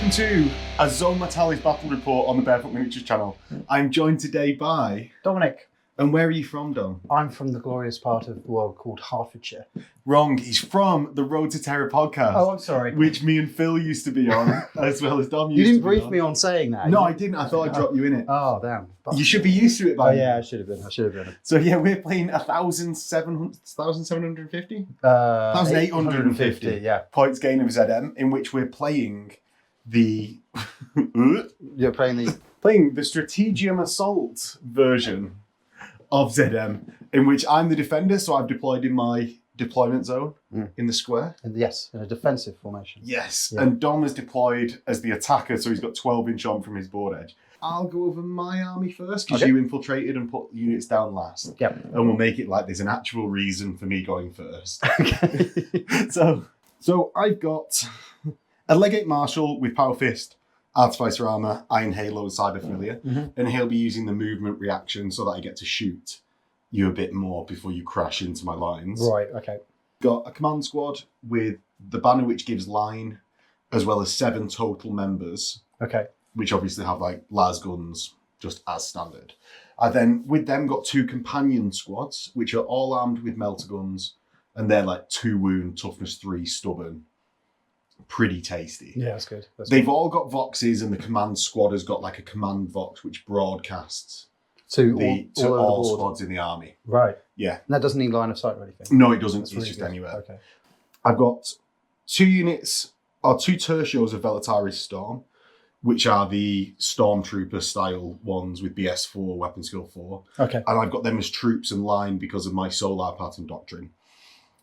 Welcome to a Zone Mortalis battle report on the Bearfoot Miniatures channel. I'm joined today by Dominic. And where are you from, Dom? I'm from the glorious part of the world called Hertfordshire. Wrong, he's from the Road to Terror podcast. Oh, I'm sorry. Which me and Phil used to be on, as well as Dom used to be on. You didn't brief me on saying that. No, I didn't. I thought I'd drop you in it. Oh, damn. You should be used to it by now. Yeah, I should have been. So yeah, we're playing 1,750? 1,850, yeah. Points gain of ZM, in which we're playing the... You're playing the... Playing the Strategium Assault version of ZM, in which I'm the defender, so I've deployed in my deployment zone in the square. Yes, in a defensive formation. Yes, yeah. And Dom is deployed as the attacker, so he's got 12 inch on from his board edge. I'll go over my army first, because you infiltrated and put units down last. Yep. And we'll make it like there's an actual reason for me going first. Okay. So I've got a Legate Marshal with Power Fist, Artificer Armor, Iron Halo, and Cyber Familiar. And he'll be using the movement reaction so that I get to shoot you a bit more before you crash into my lines. Right, okay. Got a command squad with the banner which gives line, as well as 7 total members. Okay. Which obviously have like las guns, just as standard. I then, with them, got 2 companion squads, which are all armed with melter guns, and they're like 2 wound, toughness 3, stubborn. Pretty tasty. Yeah, that's good. They've all got voxes, and the command squad has got like a command vox which broadcasts to all squads in the army. Right. Yeah. And that doesn't need line of sight or anything? No, it doesn't. That's it's really just good. anywhere. Okay. I've got 2 units, or 2 tertios of Velataris Storm, which are the Stormtrooper style ones with BS4, weapon skill 4. Okay. And I've got them as troops in line because of my Solar Pattern Doctrine.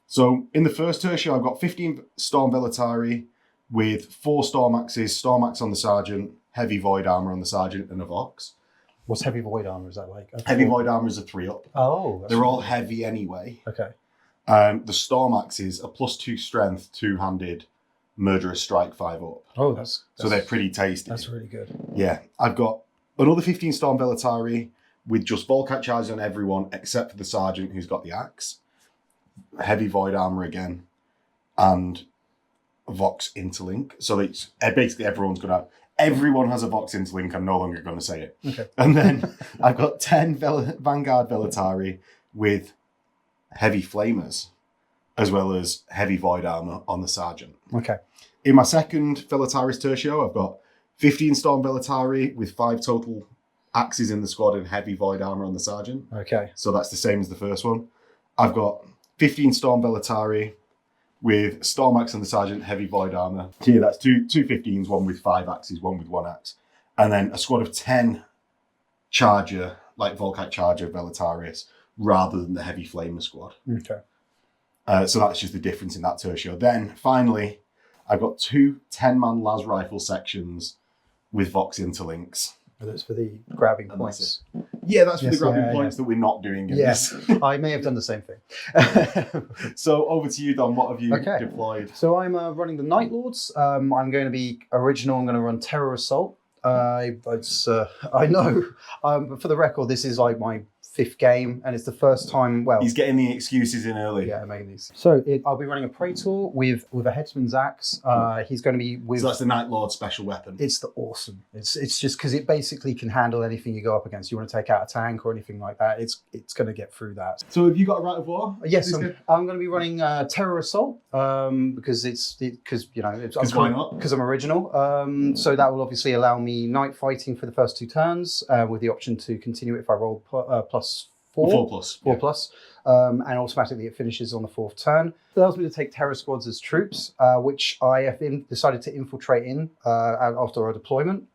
So in the first tertio, I've got 15 Storm Velatari with 4 Storm Axes, Storm Axe on the Sergeant, Heavy Void Armor on the Sergeant, and a Vox. What's Heavy Void Armor? Is that like... Heavy Void Armor is a 3-up. Oh. They're all heavy anyway. Okay. The Storm Axes are +2 strength, 2-handed, Murderous Strike 5-up. Oh, that's... So they're pretty tasty. That's really good. Yeah. I've got another 15 Storm Velatari with just Volkite charges on everyone except for the Sergeant who's got the Axe. Heavy Void Armor again. And Vox Interlink. So it's basically everyone has a Vox Interlink. I'm no longer going to say it. Okay. And then I've got 10 Vanguard Velatari with Heavy Flamers, as well as Heavy Void Armor on the Sergeant. Okay. In my second Velataris Tertio, I've got 15 Storm Velatari with 5 total axes in the squad and Heavy Void Armor on the Sergeant. Okay. So that's the same as the first one. I've got 15 Storm Velatari with Storm Axe on the Sergeant, Heavy Void Armor. So yeah, that's two 15s, one with 5 axes, one with 1 axe. And then a squad of 10 Charger, like Volkite Charger Velataris, rather than the Heavy Flamer squad. Okay. So that's just the difference in that tertio. Then, finally, I've got 2 10-man las rifle sections with Vox Interlinks. That's for the grabbing points. Yeah, that's for the grabbing points that we're not doing in this. I may have done the same thing. So over to you, Dom. What have you deployed? So I'm running the Night Lords. I'm going to be original. I'm going to run Terror Assault. I know. But for the record, this is like my 5th game, and it's the first time. Well, he's getting the excuses in early. Yeah, making these. So I'll be running a Praetor with a Headsman's Axe. He's going to be with. So that's the Night Lord special weapon. It's the awesome. It's just because it basically can handle anything you go up against. You want to take out a tank or anything like that. It's going to get through that. So have you got a Rite of War? Yes, I'm going to be running Terror Assault because I'm original. So that will obviously allow me night fighting for the first 2 turns with the option to continue it if I roll +4. 4 plus. And automatically it finishes on the 4th turn. It allows me to take terror squads as troops, which I have decided to infiltrate after our deployment.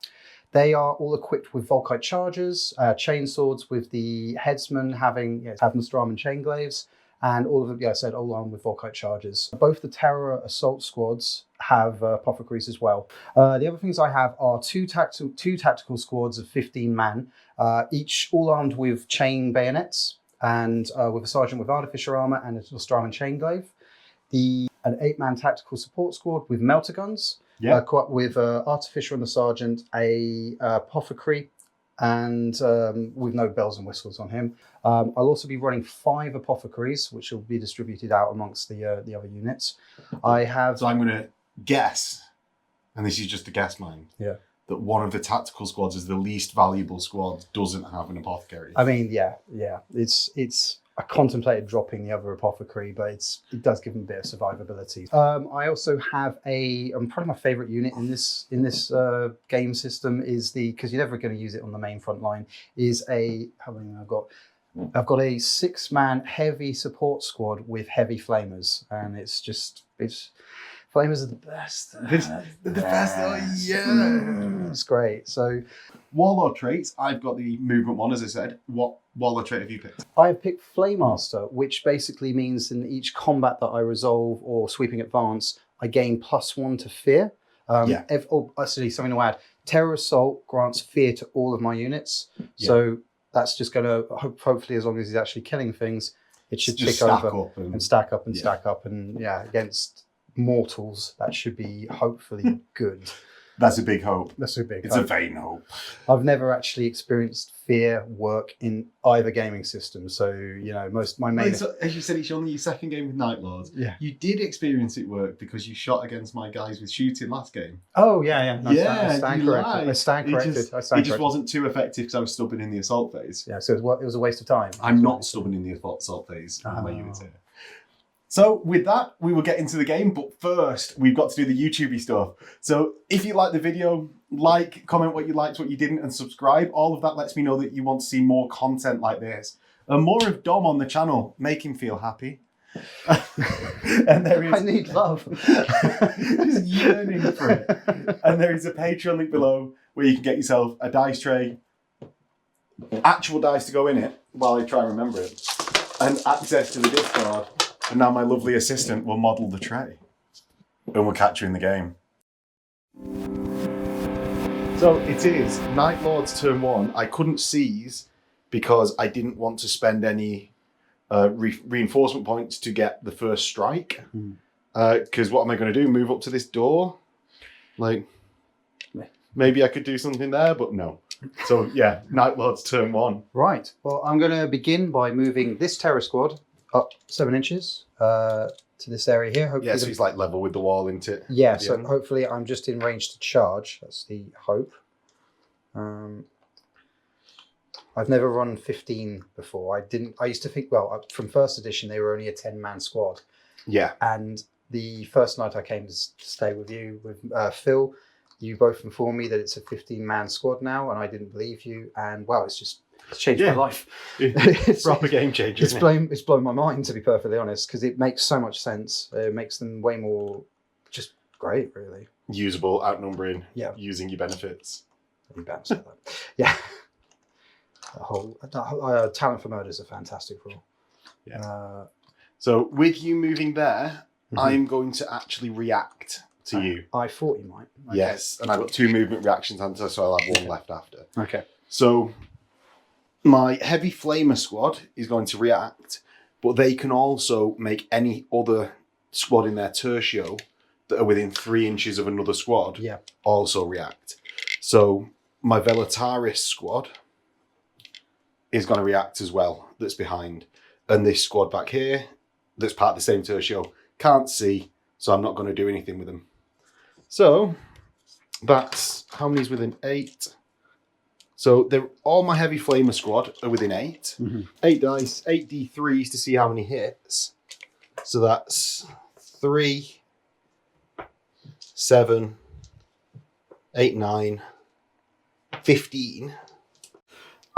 They are all equipped with Volkite chargers, chain swords with the headsman having Stram and chain glaives, and all of them, all armed with Volkite chargers. Both the terror assault squads have apothecaries as well. The other things I have are two tactical squads of 15 man, each all armed with chain bayonets, and with a sergeant with artificer armor and a Stram and chain glaive. An 8-man tactical support squad with melter guns, with artificer on the sergeant, a apothecary, and with no bells and whistles on him. I'll also be running 5 apothecaries, which will be distributed out amongst the other units. So I'm going to guess and this is just a guess mine, Yeah. that one of the tactical squads is the least valuable squad doesn't have an apothecary. I mean, yeah. It's. I contemplated dropping the other apothecary, but it does give them a bit of survivability. I also have probably my favourite unit in this game system is because you're never going to use it on the main front line. How many have I got? I've got a 6-man heavy support squad with heavy flamers, and flamers are the best. The best. Oh yeah, It's great. So, warlord traits. I've got the movement one, as I said. What warlord trait have you picked? I picked Flaymaster, which basically means in each combat that I resolve or sweeping advance, I gain +1 to fear. Actually, something to add. Terror Assault grants fear to all of my units. Yeah. So that's just going to, hopefully, as long as he's actually killing things, it should tick over and stack up and stack up. And against mortals, that should be hopefully good. That's a big hope. It's a vain hope. I've never actually experienced fear work in either gaming system. So, my main... As you said, it's only your second game with Night Lords. Yeah. You did experience it work because you shot against my guys with shooting last game. Oh, yeah. I stand corrected. It just wasn't too effective because I was stubborn in the assault phase. Yeah, so it was a waste of time. I'm not stubborn in the assault phase with my units here. So with that, we will get into the game, but first we've got to do the YouTubey stuff. So if you like the video, comment what you liked, what you didn't, and subscribe. All of that lets me know that you want to see more content like this. And more of Dom on the channel. Make him feel happy. And there is... I need love. Just yearning for it. And there is a Patreon link below where you can get yourself a dice tray, actual dice to go in it while I try and remember it, and access to the Discord. And now my lovely assistant will model the tray. And we'll catch you in the game. So it is Night Lords turn 1. I couldn't seize because I didn't want to spend any reinforcement points to get the first strike. Because what am I going to do? Move up to this door? Maybe I could do something there, but no. So yeah, Night Lords turn 1. Right. Well, I'm going to begin by moving this terror squad up 7 inches to this area here. Hopefully so he's level with the wall, isn't it? Yeah, so hopefully I'm just in range to charge. That's the hope. I've never run 15 before. I used to think, from first edition, they were only a 10-man squad. Yeah. And the first night I came to stay with you, with Phil, you both informed me that it's a 15-man squad now, and I didn't believe you. And it's changed my life. It's proper game changer. It's blown my mind, to be perfectly honest, because it makes so much sense. It makes them way more just great, really. Usable, outnumbering, using your benefits. You bounce like that. Yeah. The whole Talent for Murder is a fantastic rule. Yeah. So with you moving there, I'm going to actually react to you. I thought you might. Okay. Yes, and I've got 2 movement reactions, so I'll have 1 left after. Okay. So my heavy flamer squad is going to react, but they can also make any other squad in their tertio that are within 3 inches of another squad also react. So my Velataris squad is going to react as well, that's behind. And this squad back here, that's part of the same tertio, can't see, so I'm not going to do anything with them. So that's how many's within 8. So all my heavy flamer squad are within 8. 8 dice, 8 d3s to see how many hits. So that's 3, 7, 8, 9, 15.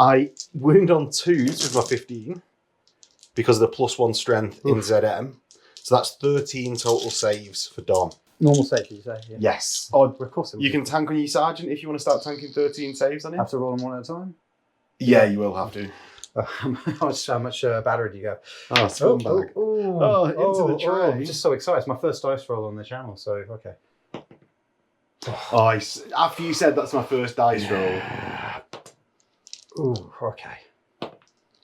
I wound on 2s with my 15 because of the +1 strength in ZM. So that's 13 total saves for Dom. Normal save, you say? Yeah. Yes. Of course. You can tank on your sergeant if you want to start tanking 13 saves on him. Have to roll them one at a time? Yeah, you will have to. How much battery do you go? Oh, scumbag. Into the tray. I'm just so excited. It's my first dice roll on the channel, so okay. After you said that's my first dice roll. Ooh, okay.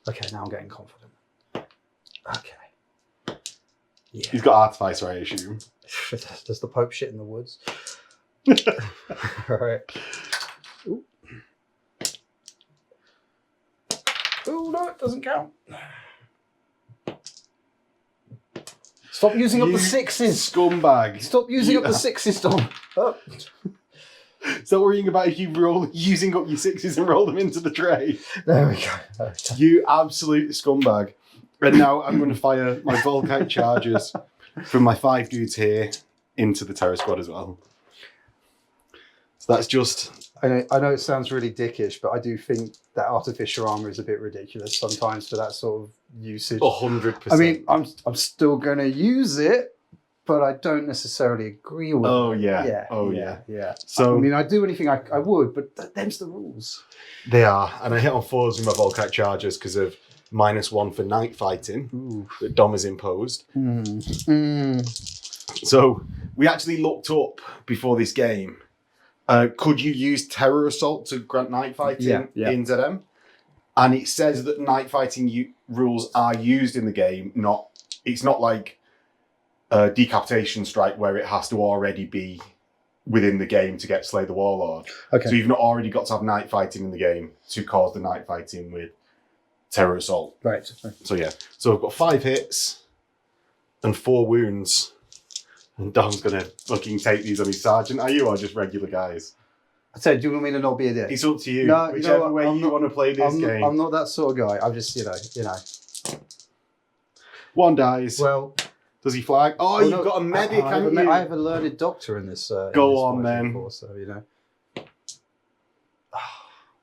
Okay, now I'm getting confident. Okay. Yeah. You've got Artificer, I assume. Does the Pope shit in the woods? All right. Ooh. Ooh, no, it doesn't count. Stop using up You the sixes. Scumbag. Stop using up the sixes, Tom. Oh. So worrying about if you roll using up your sixes and roll them into the tray. There we go. You absolute scumbag. And now I'm going to fire my Volkite charges from my 5 dudes here into the Terror Squad as well. So that's just... I know it sounds really dickish, but I do think that artificial armor is a bit ridiculous sometimes for that sort of usage. 100%. I mean, I'm still going to use it, but I don't necessarily agree with it. Yeah. So I mean, I'd do anything I would, but them's the rules. They are. And I hit on 4s with my Volkite charges because of -1 for night fighting that Dom has imposed. So we actually looked up before this game. Could you use Terror Assault to grant night fighting in ZM? And it says that night fighting rules are used in the game. It's not like a Decapitation Strike where it has to already be within the game to get Slay the Warlord. Okay. So you've not already got to have night fighting in the game to cause the night fighting with Terror Assault. Right. So yeah. So I've got 5 hits and 4 wounds. And Dom's going to fucking take these on his sergeant. Are you or just regular guys? I said, do you want me to not be a dick? It's up to you. No, Whichever way you want to play this game. I'm not that sort of guy. I'm just, you know. 1 dies. Well, does he flag? Oh, you've got a medic, haven't you? I have a learned doctor in this. Go on, then. So, you know.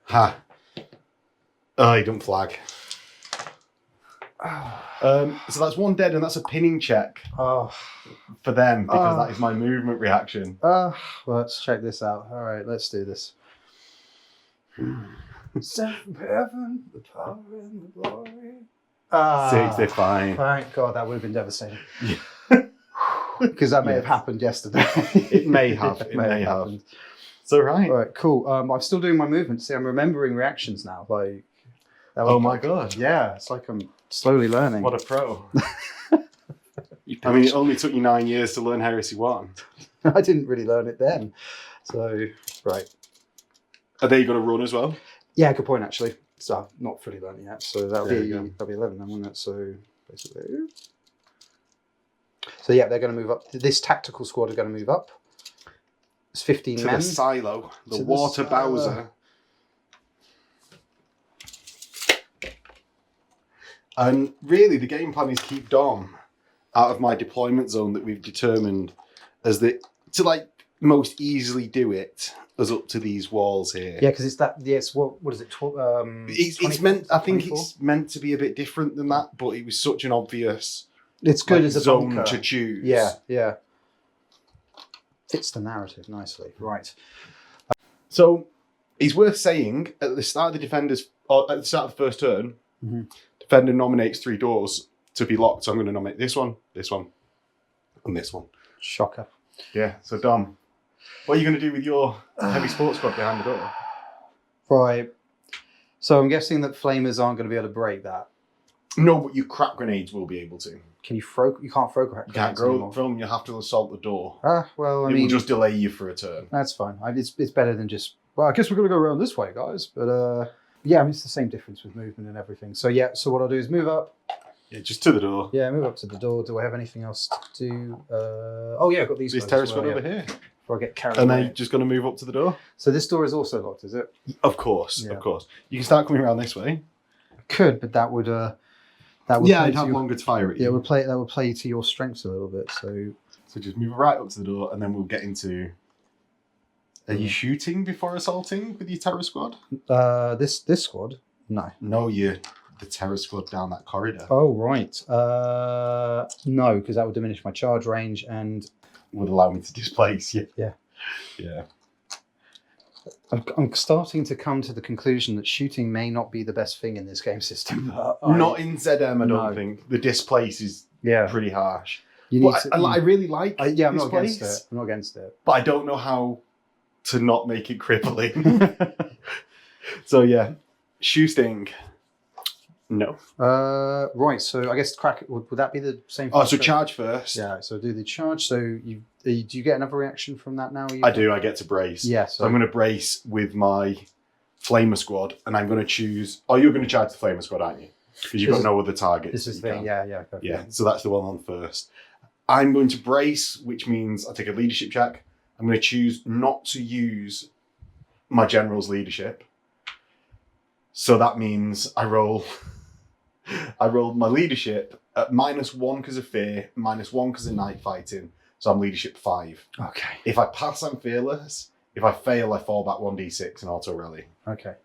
Ha. Oh, he don't flag. So that's 1 dead, and that's a pinning check for them because that is my movement reaction. Well, let's check this out. All right, let's do this. Sent from heaven, the power and the glory. 6, they're fine. Thank God, that would have been devastating. Because that may have happened yesterday. It may have. It may have. happened. So right. All right, cool. I'm still doing my movement. See, I'm remembering reactions now. Like, oh my God. Yeah, it's like I'm slowly learning. What a pro. I mean, it only took you 9 years to learn Heresy 1. I didn't really learn it then. So, right. Are they going to run as well? Yeah, good point, actually. So I've not fully learned it yet. So that'll be 11 then, won't it? So basically. So yeah, they're going to move up. This tactical squad are going to move up. It's 15 to men. The silo, the water Bowser. And really, the game plan is keep Dom out of my deployment zone that we've determined as to like most easily do it as up to these walls here. Yeah, because it's that. Yes, what is it? It's meant. I think 24? It's meant to be a bit different than that, but it was such an obvious. It's good as a zone bunker to choose. Yeah. Fits the narrative nicely, right? So it's worth saying at the start of the defenders, or at the start of the first turn, defender nominates 3 doors to be locked. So I'm going to nominate this one, and this one. Shocker. Yeah. So Dom, what are you going to do with your heavy sports squad behind the door? Right. So I'm guessing that flamers aren't going to be able to break that. No, but your crack grenades will be able to. Can you throw? You can't throw crack grenades. You can't throw them. You have to assault the door. Well, I it mean, will just delay you for a turn. That's fine. It's better than just. Well, I guess we're going to go around this way, guys. But yeah, I mean, it's the same difference with movement and everything. So yeah. So what I'll do is move up. Yeah, just to the door. Yeah, move up to the door. Do I have anything else to do? Oh yeah, I've got these. This terrace squad over here. Before I get carried away. And then just going to move up to the door. So this door is also locked, is it? Of course, of course. You can start coming around this way. I could, but that would. Yeah, I'd have longer to fire at you. Yeah, that would play to your strengths a little bit. So just move right up to the door, and then we'll get into. Are you shooting before assaulting with your terror squad? This squad, no. No, the terror squad down that corridor. Oh right. No, because that would diminish my charge range and would allow me to displace you. Yeah. I'm starting to come to the conclusion that shooting may not be the best thing in this game system. Not in ZM, I don't think. The displace is pretty harsh. I really like I'm not against it. I'm not against it. But I don't know how to not make it crippling. So yeah, shooting. No. Right, so I guess crack. Would that be the same? Oh, so charge first. Yeah, so do the charge. So do you get another reaction from that now? I do. I get to brace. Yeah. So I'm going to brace with my flamer squad, and I'm going to choose. Oh, you're going to charge the flamer squad, aren't you? Because you've got no other target. This is the thing. Yeah. Yeah. So that's the one on first. I'm going to brace, which means I take a leadership check. I'm going to choose not to use my general's leadership. So that means I roll my leadership at -1 because of fear, -1 because of night fighting. So I'm leadership 5. Okay. If I pass, I'm fearless. If I fail, I fall back 1d6 and auto rally. Okay.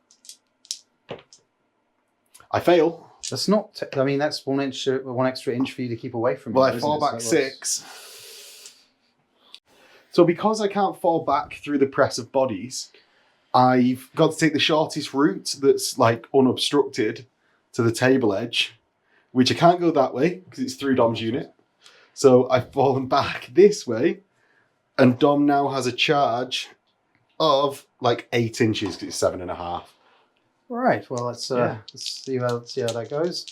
I fail. That's not. I mean, that's one extra inch for you to keep away from. Well, it, I isn't fall it? back So 6. So because I can't fall back through the press of bodies, I've got to take the shortest route that's like unobstructed to the table edge, which I can't go that way because it's through Dom's unit. So I've fallen back this way, and Dom now has a charge of like 8 inches because it's 7.5. Right. Well, let's see how that goes.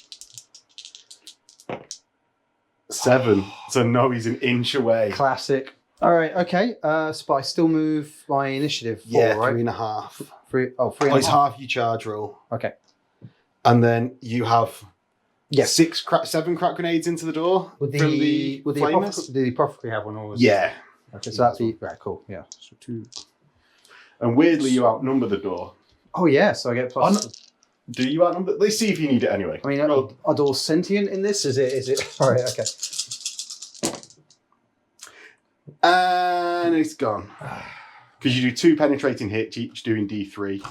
7. So no, he's an inch away. Classic. All right. Okay. So I still move my initiative 4, Yeah, right? 3.5. 3. Oh, 3. Oh, it's half your charge roll. Okay. And then you have Yes. 7 crack grenades into the door Would from the flamers. did the apothecary have one or was Yeah. Okay, so that'd be right. Cool. Yeah. So 2. And weirdly, you outnumber the door. Oh yeah. So I get plus. Do you outnumber? Let's see if you need it anyway. I mean, are doors sentient in this? Is it? All right. Okay. And it's gone. Because you do 2 penetrating hits, each doing D3.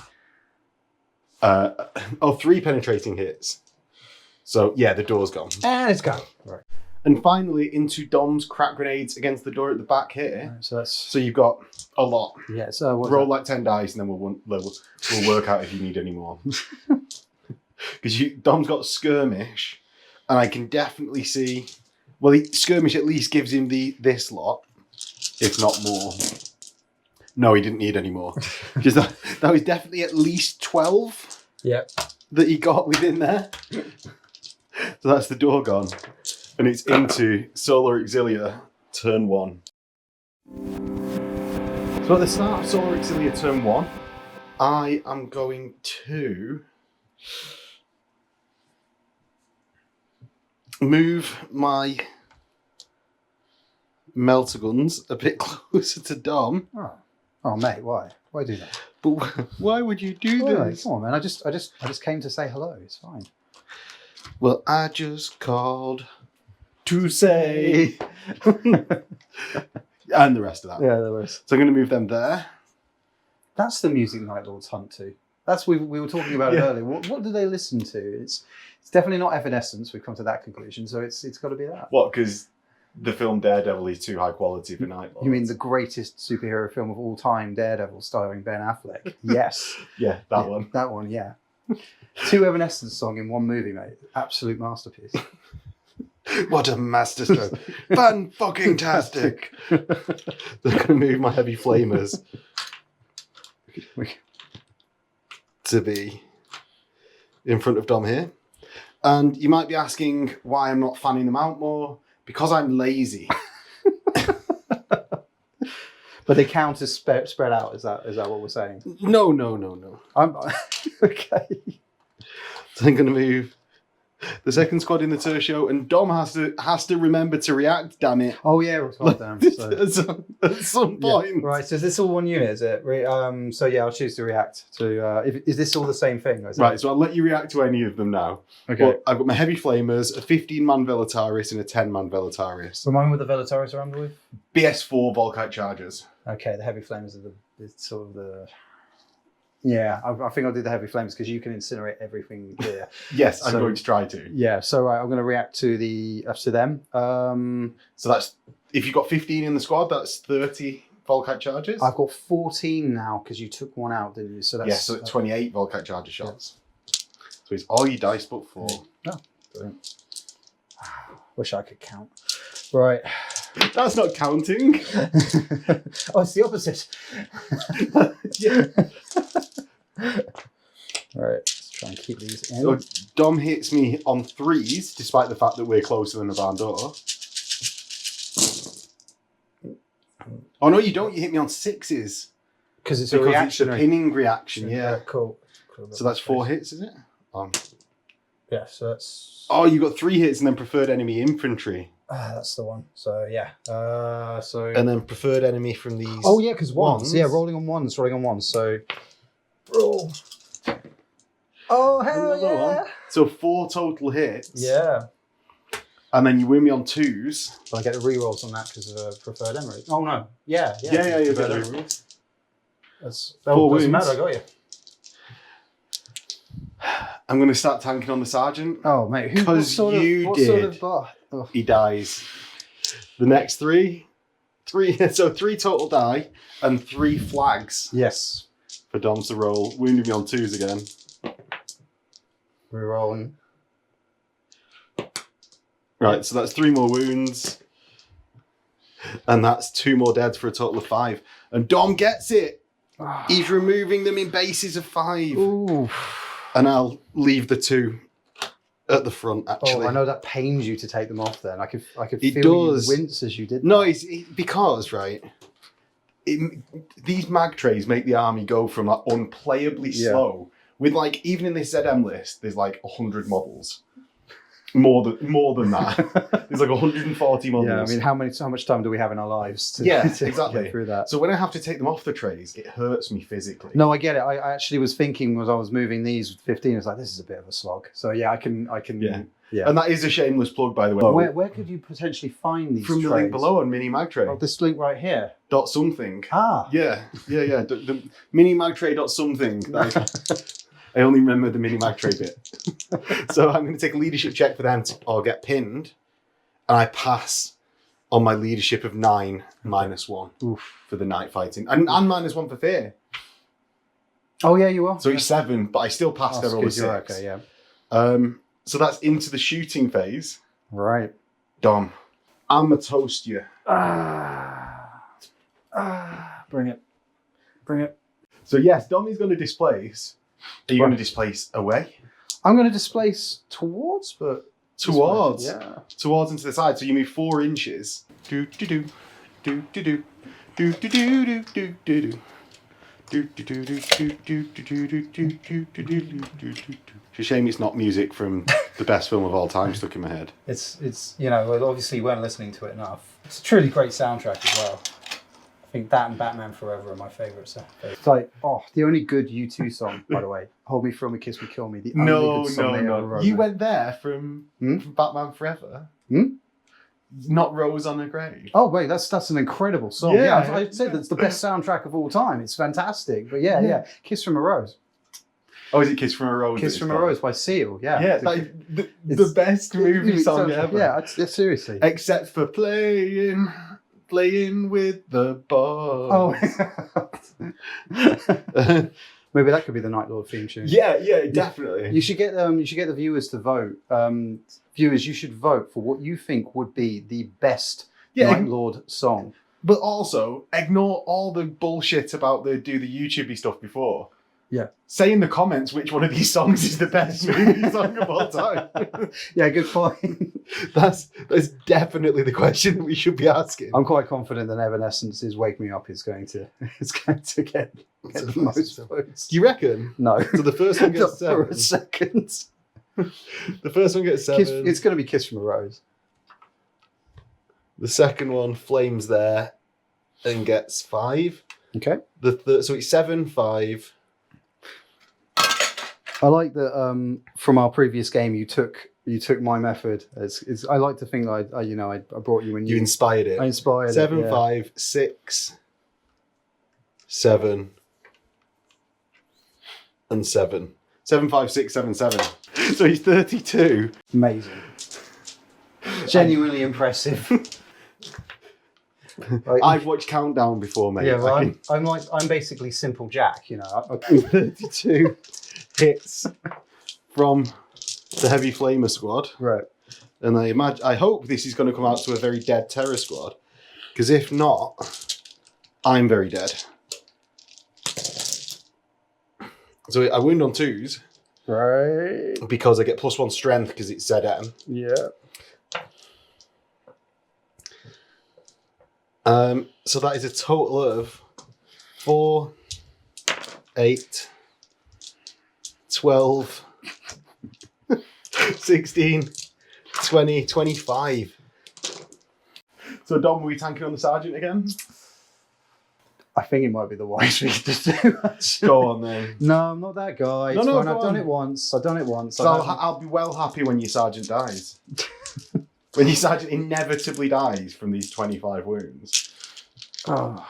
3 penetrating hits. So yeah, the door's gone. And it's gone. Right. And finally, into Dom's crack grenades against the door at the back here. Right, So you've got a lot. Yeah. So Roll like 10 dice, and then we'll work out if you need any more. Because Dom's got skirmish, and I can definitely see. Well, skirmish at least gives him this lot, if not more. No, he didn't need any more. Because that was definitely at least 12. Yeah. That he got within there. So that's the door gone. And it's into Solar Auxilia turn 1. So at the start of Solar Auxilia turn 1, I am going to move my melter guns a bit closer to Dom. Oh, mate, why? Why do that? But why would you do this? Come on, man. I just came to say hello. It's fine. Well, I just called to say, and the rest of that. Yeah, there was. So I'm going to move them there. That's the music Night Lords hunt to. That's we were talking about it earlier. What do they listen to? It's definitely not Evanescence. We've come to that conclusion. So it's got to be that. What? Because the film Daredevil is too high quality for Night Lords. You mean the greatest superhero film of all time, Daredevil, starring Ben Affleck? Yes. Yeah, that one. That one. Yeah. 2 Evanescence songs in 1 movie, mate. Absolute masterpiece. What a masterstroke. Fan-fucking-tastic. They're going to move my heavy flamers to be in front of Dom here. And you might be asking why I'm not fanning them out more. Because I'm lazy. But they count as spread out. Is that what we're saying? No. I'm okay. So I'm going to move the second squad in the Tertio, and Dom has to remember to react. Damn it! Oh yeah, well done. So. At some point, yeah. Right. So is this all one unit? Is it? So yeah, I'll choose to react to. Is this all the same thing? Right. So I'll let you react to any of them now. Okay. But I've got my heavy flamers, a 15-man Velataris, and a 10-man Velataris. Remind me what the Velataris are under with. BS4 Volkite Chargers. Okay, the heavy flames are the sort of the. Yeah, I think I'll do the heavy flames because you can incinerate everything here. Yes, I'm going to try to. Yeah, so right, I'm going to react to them. So that's if you've got 15 in the squad, that's 30 Volkite Chargers. I've got 14 now because you took one out, didn't you? So that's so 28 Volkite Charger shots. Yeah. So it's all your dice but 4. Oh, brilliant. Wish I could count. Right. That's not counting. Oh, it's the opposite. Yeah. All right, let's try and keep these in. So Dom hits me on 3s, despite the fact that we're closer than the barn door. Oh no, you don't. You hit me on 6s. Because it's a reaction. It's a pinning reaction. Yeah. Cool. So that's 4 hits, is it? Yeah. So that's. Oh, you got 3 hits and then preferred enemy infantry. That's the one. So yeah. And then preferred enemy from these. Oh yeah, because ones. Yeah, rolling on ones. So roll. Oh hell yeah! One. So 4 total hits. Yeah. And then you win me on 2s. But I get the rerolls on that because of preferred enemy. Oh no. Yeah. You get the That rerolls. doesn't matter. I got you. I'm going to start tanking on the sergeant. Oh mate, because you did. He dies. The next 3, so 3 total die and 3 flags. Yes. For Dom to roll. Wounded me on 2s again. Rerolling. Right, so that's 3 more wounds. And that's 2 more deads for a total of 5. And Dom gets it. He's removing them in bases of 5. Ooh. And I'll leave the 2 at the front, actually. Oh, I know that pains you to take them off then. I could It feel does. you wince as you did. No, because, right, these mag trays make the army go from like unplayably slow. With like, even in this ZM list, there's like 100 models. More than that. There's like 140 models. Yeah, I mean, how much time do we have in our lives to, to get through that? So when I have to take them off the trays, it hurts me physically. No, I get it. I actually was thinking as I was moving these with 15, it's like, this is a bit of a slog. So yeah, I can. Yeah. And that is a shameless plug, by the way. Where could you potentially find these From trays? the link below on Mini Mag Tray. Oh, this link right here. Dot something. Ah. Yeah. The Mini Mag Tray dot something. I only remember the Mini Mag Tray bit. So I'm going to take a leadership check for them or get pinned. And I pass on my leadership of 9 -1 for the night fighting. And -1 for fear. Oh, yeah, you are. So it's 7, but I still passed every 6. Okay, yeah. So that's into the shooting phase. Right. Dom, I'm going to toast you. Bring it. So yes, Dom is going to displace. Are you going to displace away? I'm going to displace towards, but... Towards? Yeah. Towards and to the side. So you move 4 inches. Do-do-do. Do-do-do. Do-do-do. Do-do-do. It's a shame it's not music from the best film of all time stuck in my head. It's obviously you weren't listening to it enough. It's a truly great soundtrack as well. I think that and Batman Forever are my favourites. It's like, the only good U2 song, by the way. Hold Me, Thrill Me, Kiss Me, Kill Me. The only good song they ever wrote. You went there from Batman Forever? Not Rose on a Grave. Oh wait, that's an incredible song. Yeah, I'd say that's the best soundtrack of all time. It's fantastic. But yeah. Kiss from a Rose. Oh, is it Kiss from a Rose? Kiss from a Rose by Seal. Yeah. Yeah, the best movie song ever. Yeah, seriously. Except for playing with the ball. Oh. Maybe that could be the Night Lord theme tune. Yeah, definitely. You should get the viewers to vote. Viewers, you should vote for what you think would be the best Night Lord song. But also ignore all the bullshit about the YouTubey stuff before. Yeah. Say in the comments which one of these songs is the best movie song of all time. Yeah, good point. That's definitely the question that we should be asking. I'm quite confident that Evanescence's "Wake Me Up" is going to get the most votes. Do you reckon? No. So the first one gets 7. For a second. The first one gets 7. It's going to be "Kiss from a Rose." The second one, Flames There, and gets 5. Okay. So it's 7, 5. I like that from our previous game you took my method. I like to think that I brought you in. You inspired it. I inspired 7, it. 5, 6, 7, and 7. 7, 5, 6, 7, 7. So he's 32. Amazing. Genuinely impressive. I've watched Countdown before, mate. Yeah, well, I'm basically Simple Jack, 32 hits from the Heavy Flamer squad. Right. And I hope this is going to come out to a very dead Terror squad. Because if not, I'm very dead. So I wound on 2s. Right. Because I get +1 strength because it's ZM. Yeah. So that is a total of 4, 8, 12, 16, 20, 25. So Dom, were we tanking on the sergeant again? I think it might be the wise thing to do. Actually. Go on then. No, I'm not that guy. It's fine. I've done it once. I've done it once. So I'll be well happy when your sergeant dies. When your sergeant inevitably dies from these 25 wounds. Oh,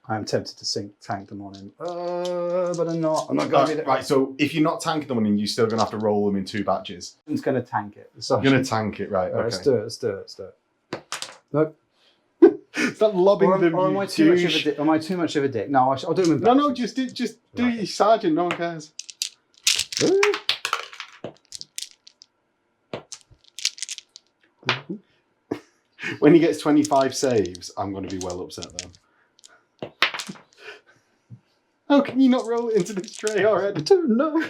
I'm tempted to tank them on him. But I'm not. I'm not going to be right, so if you're not tanking them on him, you're still going to have to roll them in 2 batches. I'm just going to tank it. You're going to tank it, right? Okay. Let's do it. Nope. Stop lobbing them, or am I too much of a dick? Am I too much of a dick? No, I'll do them in batches. No, just do your sergeant. No one cares. When he gets 25 saves, I'm going to be well upset though. How can you not roll it into this tray already? I don't know.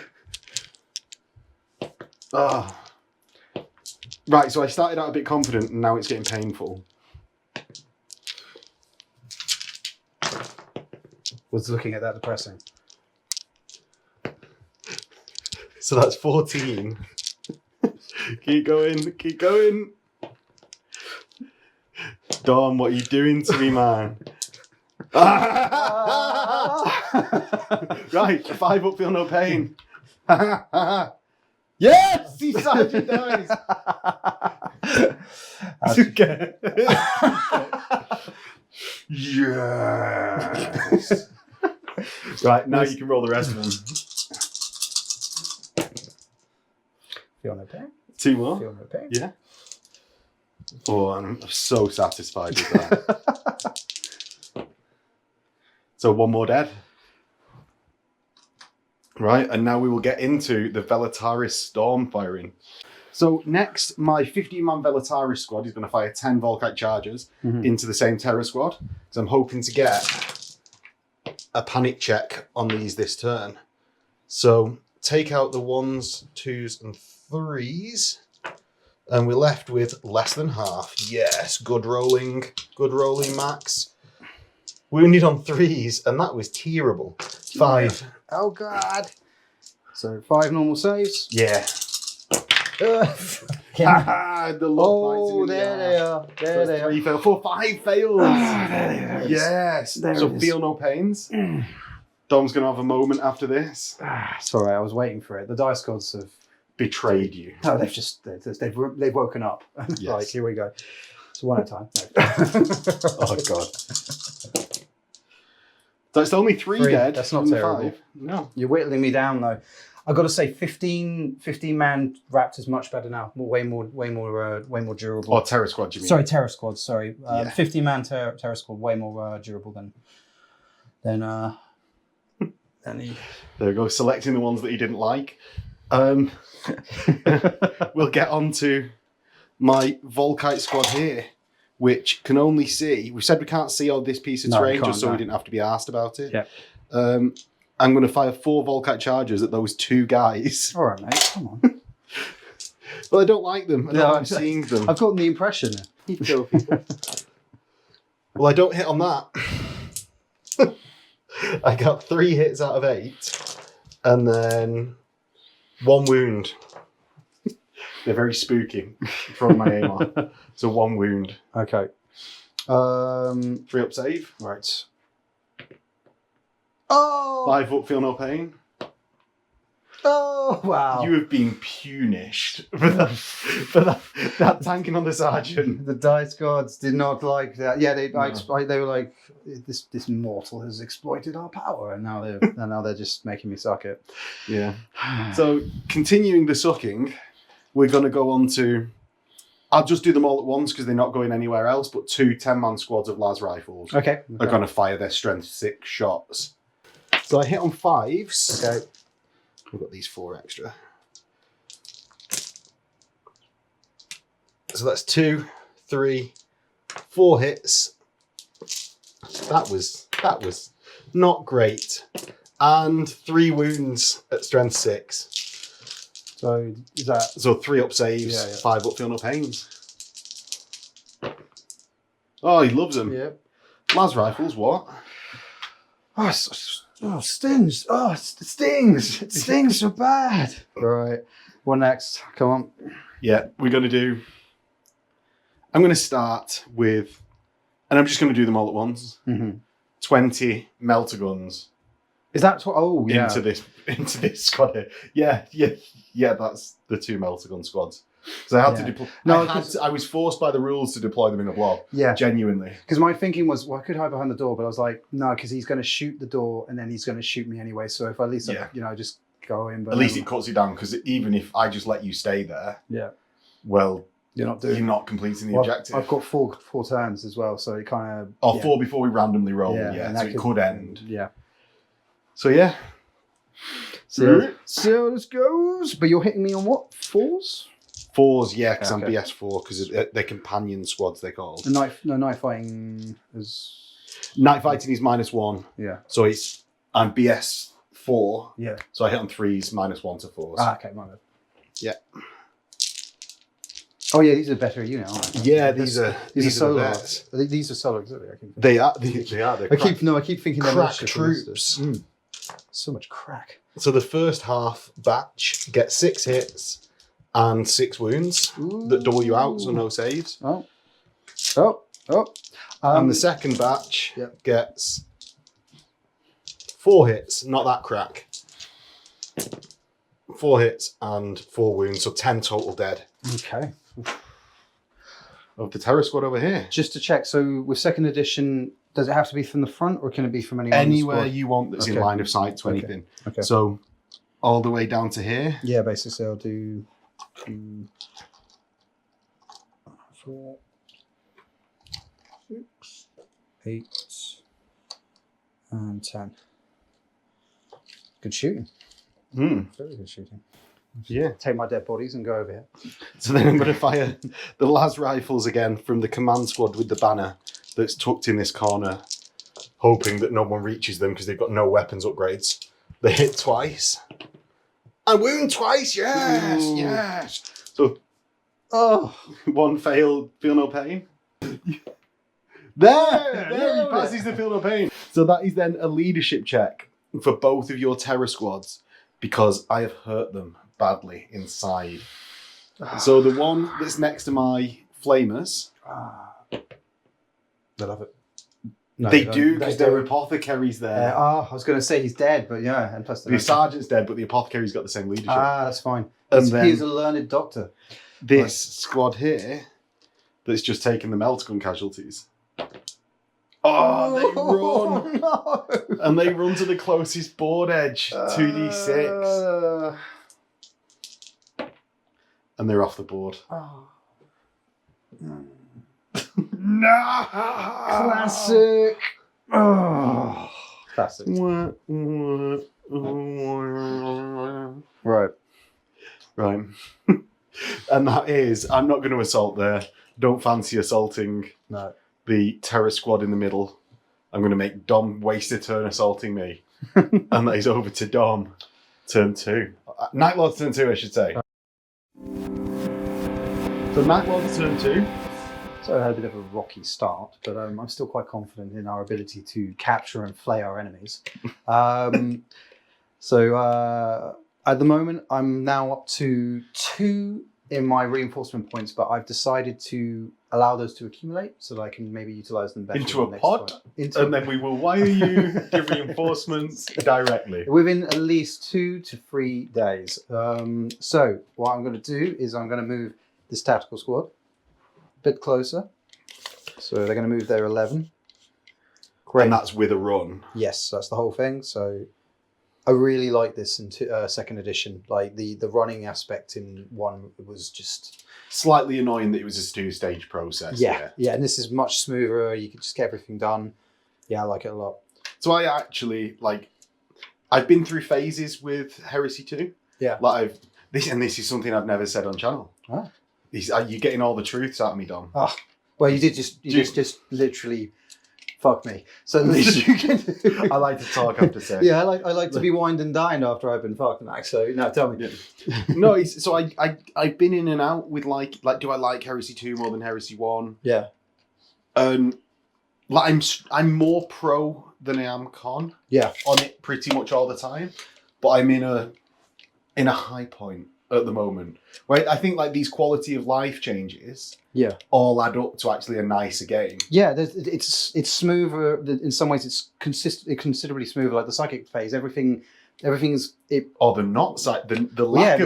Right, so I started out a bit confident and now it's getting painful. Was looking at that depressing. So that's 14. Keep going. Dom, what are you doing to me, man? Right, 5 up, feel no pain. Yes! The sergeant dies! Okay. Yes! Right, now you can roll the rest of them. Feel no pain? 2 more? Feel no pain? Yeah. Oh, I'm so satisfied with that. So 1 more dead. Right, and now we will get into the Velataris storm firing. So next, my 15-man Velataris squad is going to fire 10 Volkite chargers into the same Terror squad, because I'm hoping to get a panic check on these this turn. So take out the 1s, 2s, and 3s, and we're left with less than half. Yes, good rolling, Max. Wounded on 3s, and that was terrible. 5. Oh God! So 5 normal saves. Yeah. The oh, there they are. There they are. 3 fails. 4, 5 fails. There it is. Yes. There So it is. feel no pains. Dom's going to have a moment after this. Sorry, I was waiting for it. The dice gods have Betrayed you. No, they've woken up. Yes. Right, here we go. So 1 at a time. No. Oh God. So it's only 3 dead. That's not from the terrible. 5. No. You're whittling me down though. I've got to say 15 man Raptor's much better now. Way more durable. Or Terror Squad, you mean? Sorry, Terror Squad, sorry. Yeah. 15 man Terror Squad, way more durable than the There we go, selecting the ones that he didn't like. We'll get on to my Volkite squad here, which can only see, we said we can't see all this piece of terrain just so we didn't have to be asked about it. Yeah. I'm going to fire 4 Volkite chargers at those 2 guys. All right, mate, come on. Well, I don't like them. I don't like seeing them. I've gotten the impression. You kill people. Well, I don't hit on that. I got 3 hits out of 8, and then 1 wound. They're very spooky from my aim on. So 1 wound. Okay. 3 up save. Right. Oh! 5 up feel no pain. Oh, wow. You have been punished for that tanking on the sergeant. The dice gods did not like that. Yeah, they were like, this mortal has exploited our power, and now they're just making me suck it. Yeah. So continuing the sucking, we're going to go on to. I'll just do them all at once because they're not going anywhere else. But 2 10-man squads of las rifles are going to fire their strength 6 shots. So I hit on 5s. Okay. We've got these 4 extra. So that's 2, 3, 4 hits. That was not great. And 3 wounds at strength 6. So is that 3 up saves, Yeah. 5 up feel no pains. Oh, he loves them. Yep. Las rifles, what? Oh, stings. Oh, it stings. It stings so bad. Right. What next? Come on. Yeah, we're going to do. I'm going to start with And I'm just going to do them all at once. 20 melter guns. Is that what? Oh, yeah. Into this squad here. Yeah. That's the 2 melter gun squads. Because I had to deploy. No, I was forced by the rules to deploy them in a blob. Yeah, genuinely. Because my thinking was, well, I could hide behind the door, but I was like, no, because he's going to shoot the door, and then he's going to shoot me anyway. So if at least I just go in. But at least it cuts you down. Because even if I just let you stay there, well, you're not completing the objective. I've got four turns as well, so it kind of 4 before we randomly roll. Yeah, so it could end. Yeah. So yeah. So this goes. But you're hitting me on what? 4s? 4s, yeah, because I'm BS4, because they're companion squads, they're called. The night fighting is... Night fighting is -1. Yeah. So I'm BS4. Yeah. So I hit on 3s, -1 to 4s. Ah, okay, my bad. Yeah. Oh yeah, these are better you now, aren't they? Yeah, these are solo. These are solo auxiliary. They are. I keep thinking they're crack troops. So much crack. So the first half batch gets 6 hits and 6 wounds that double you out, so no saves. And the second batch gets 4 hits, not that crack. 4 hits and 4 wounds, so 10 total dead. Okay. Of the terror squad over here. Just to check, so with 2nd edition, does it have to be from the front, or can it be from anywhere you want that's in line of sight to anything? Okay. So all the way down to here. Yeah, basically I'll do 2, 4, 6, 8, and 10. Good shooting. Very good shooting. Yeah. Take my dead bodies and go over here. So then I'm going to fire the las rifles again from the command squad with the banner that's tucked in this corner, hoping that no one reaches them because they've got no weapons upgrades. They hit twice. And wound twice, yes, yes. So, one failed, feel no pain. There, he passes the feel no pain. So that is then a leadership check for both of your terror squads because I have hurt them badly inside. So the one that's next to my flamers, they love it. No, they do because their apothecary's there. I was going to say he's dead, but yeah, and plus the sergeant's dead, but the apothecary's got the same leadership. That's fine. He's a learned doctor. This squad here, that's just taken the melt gun casualties. They run, no. And they run to the closest board edge, 2d6, and they're off the board. No! Classic! Classic. Right. And that is, I'm not going to assault there. Don't fancy assaulting the terror squad in the middle. I'm going to make Dom waste a turn assaulting me. And that is over to Dom. Turn 2. Night Lord's turn 2, I should say. So Night Lord's turn 2. So I had a bit of a rocky start, but I'm still quite confident in our ability to capture and flay our enemies. So at the moment, I'm now up to 2 in my reinforcement points, but I've decided to allow those to accumulate so that I can maybe utilize them better. Into a pod, then we will wire you your reinforcements directly. Within at least 2 to 3 days. So what I'm going to do is I'm going to move this tactical squad a bit closer. So they're going to move their 11. Great. And that's with a run. Yes, that's the whole thing. So I really like this in 2nd edition. Like the running aspect in 1 was just slightly annoying that it was a 2-stage process. Yeah, and this is much smoother. You can just get everything done. Yeah, I like it a lot. So I actually I've been through phases with Heresy 2. Yeah. This is something I've never said on channel. Oh. You're getting all the truths out of me, Dom. Oh, well, you did just literally fuck me. So at least you can. I like to talk after sex. Yeah, I like to be wined and dined after I've been fucked, Max. So no, tell me. Yeah. No, so I've been in and out with do I like Heresy 2 more than Heresy 1? Yeah. I'm more pro than I am con. Yeah. On it pretty much all the time, but I'm in a high point at the moment. Right? I think like these quality of life changes all add up to actually a nicer game. Yeah, it's smoother. In some ways, it's considerably smoother. Like the psychic phase, everything's Or the not the lack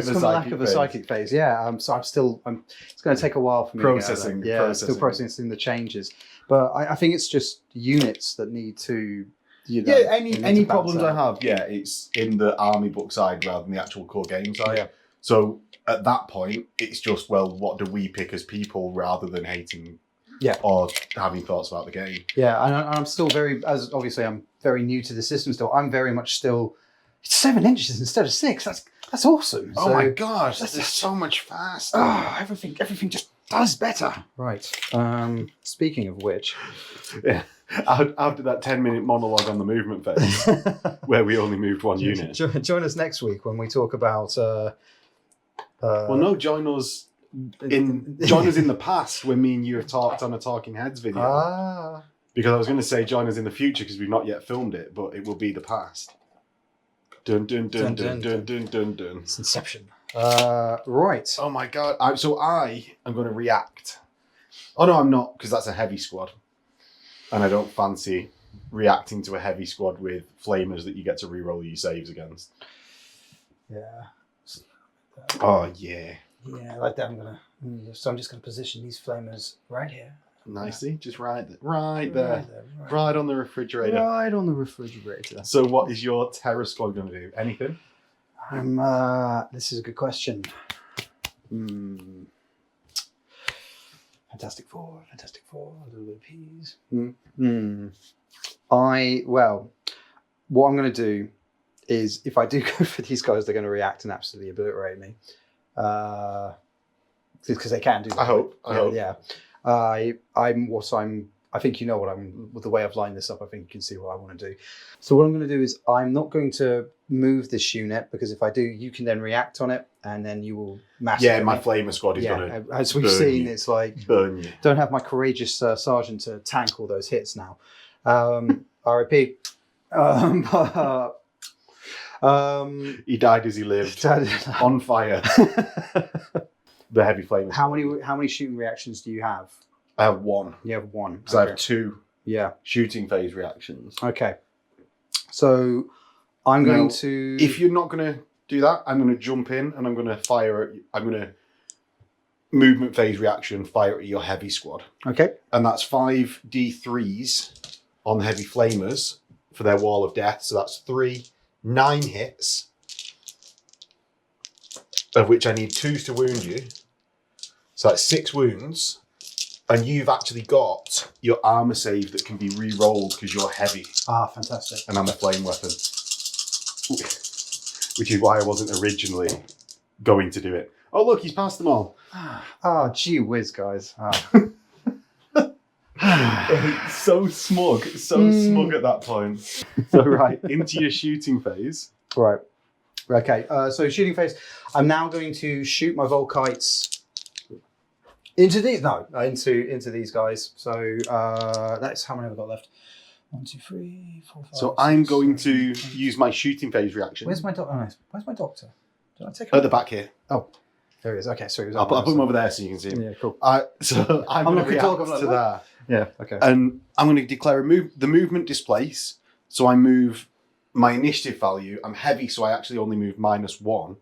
of a psychic phase. Yeah. So it's going to take a while for me. Processing. Still processing the changes. But I think it's just units that need to. Any problems I have, it's in the army book side rather than the actual core game side. Yeah. So at that point, it's just, well, what do we pick as people rather than hating or having thoughts about the game? Yeah, and I'm still obviously I'm very new to the system still. I'm very much still, it's 7 inches instead of 6. That's awesome. Oh my gosh, that's just so much faster. Oh, everything just does better. Right. Speaking of which. Yeah. After that 10-minute monologue on the movement phase, where we only moved one unit. Join us next week when we talk about. Well, no, join us in the past when me and you have talked on a Talking Heads video. Because I was going to say join us in the future because we've not yet filmed it, but it will be the past. Dun dun dun dun dun dun dun dun. It's Inception. Right. Oh my god! So I am going to react. Oh no, I'm not, because that's a heavy squad. And I don't fancy reacting to a heavy squad with flamers that you get to reroll your saves against. Yeah. Oh yeah. Yeah, like that. So I'm just gonna position these flamers right here. Nicely, just right there, right on the refrigerator. Right on the refrigerator. So what is your terror squad going to do? Anything? This is a good question. Fantastic Four, a little bit of peas. What I'm going to do is, if I do go for these guys, they're going to react and absolutely obliterate me. Because they can do that. I hope. Yeah. I think you know with the way I've lined this up, I think you can see what I want to do. So what I'm going to do is, I'm not going to move this unit, because if I do, you can then react on it, and then you will massacre. Yeah, my flamer squad is going to as we've seen, it's like burn you. Don't have my courageous sergeant to tank all those hits now. R.I.P. He died as he lived, on fire. The heavy flamer. How many shooting reactions do you have? I have 1. You have 1. Because I have 2 Yeah. shooting phase reactions. Okay. So I'm going to... If you're not going to do that, I'm going to jump in and I'm going to fire... I'm going to movement phase reaction, fire at your heavy squad. Okay. And that's 5 D3s on the heavy flamers for their wall of death. So that's 9 hits, of which I need 2s to wound you. So that's 6 wounds. And you've actually got your armor save that can be re-rolled because you're heavy. Ah, fantastic. And I'm a flame weapon. Which is why I wasn't originally going to do it. Oh, look, he's passed them all. Gee whiz, guys. So smug. Smug at that point. So, right, into your shooting phase. Right. Okay, so shooting phase. I'm now going to shoot my Volkites into these guys. So that's how many have I got left? 1, 2, 3, 4, 5. So I'm going to use my shooting phase reaction. Where's my doctor? Where's my doctor? Did I take him? At the back here. Oh, there he is. Okay, sorry. I'll put him over there so you can see him. Yeah, cool. So I'm going to react to that. Yeah. Okay. And I'm going to declare the movement displace. So I move my initiative value. I'm heavy, so I actually only move -1.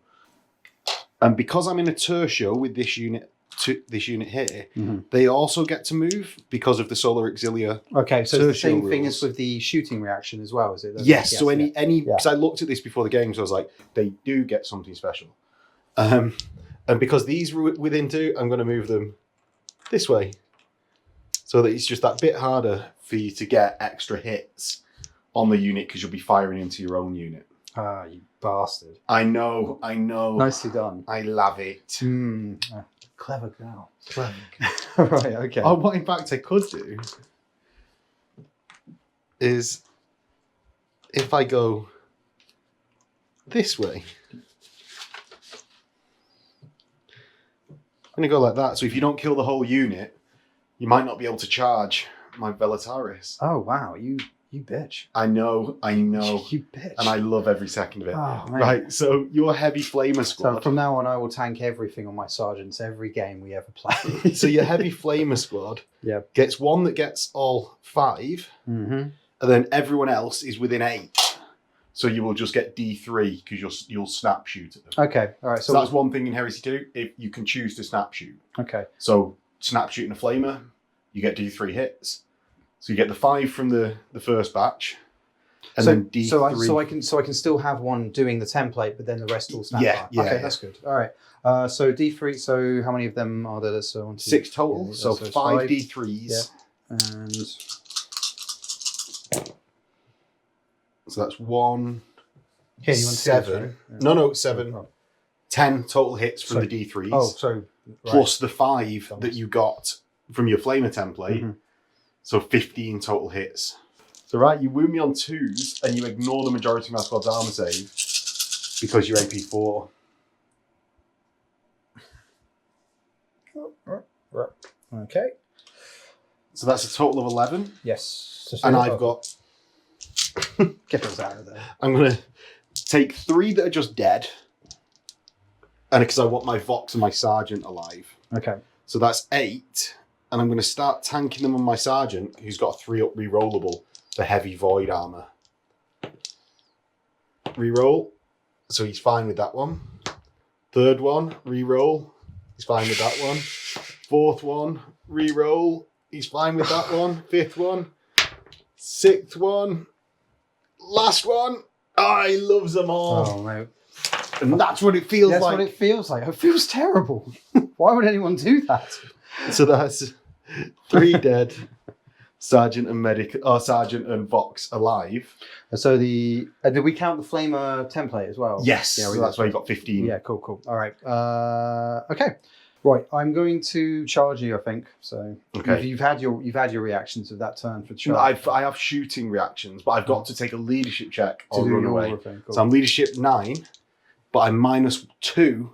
And because I'm in a tertio with this unit here, they also get to move because of the Solar Auxilia. Okay, so it's the same thing as with the shooting reaction as well, is it? Yes. So because I looked at this before the game, so I was like, they do get something special. And because these were within 2, I'm going to move them this way, so that it's just that bit harder for you to get extra hits on the unit because you'll be firing into your own unit. Ah, you bastard! I know. Nicely done. I love it. Clever girl. Right, okay. Oh, what in fact I could do is, if I go this way, I'm going to go like that. So if you don't kill the whole unit, you might not be able to charge my Velataris. Oh, wow. You You bitch. I know. You bitch. And I love every second of it. Oh, right, so your heavy flamer squad. So from now on, I will tank everything on my sergeants every game we ever play. So your heavy flamer squad gets one that gets all 5, and then everyone else is within 8. So you will just get D3 because you'll snap shoot at them. Okay, all right. So that's one thing in Heresy 2. If you can choose to snap shoot. Okay. So snap shooting a flamer, you get D3 hits. So you get the 5 from the first batch, and then D3. So I can still have one doing the template, but then the rest all snap. Yeah. Okay, that's good. All right. So D3. So how many of them are there? So 6 total. Yeah, so 5 D3s. Yeah. And so that's 1. Here, you want 7. Right? Yeah. No, 7. Oh. 10 total hits from the D3s. Oh, so right. Plus the 5 that you got from your flamer template. So 15 total hits. So right, you wound me on 2s and you ignore the majority of my squad's armor save because you're AP 4. Okay. So that's a total of 11. Yes. And I've got... Get those out of there. I'm going to take 3 that are just dead. And because I want my Vox and my Sergeant alive. Okay. So that's 8. And I'm going to start tanking them on my Sergeant, who's got a 3-up rerollable for heavy void armor. Reroll. So he's fine with that one. 3rd one, reroll. He's fine with that one. 4th one, reroll. He's fine with that one. 5th one. 6th one. Last one. Oh, he loves them all. Oh, mate. And that's what it feels like. That's what it feels like. It feels terrible. Why would anyone do that? So that's 3 dead, Sergeant and Sergeant and Vox alive. So did we count the flamer template as well? Yes. Yeah, so that's why you got 15. Yeah, cool. All right. Okay. Right. I'm going to charge you, I think. So okay. You've had your reactions of that turn for the charge. I have shooting reactions, but I've got to take a leadership check to or do run your away. thing. Cool. So I'm leadership 9, but I'm -2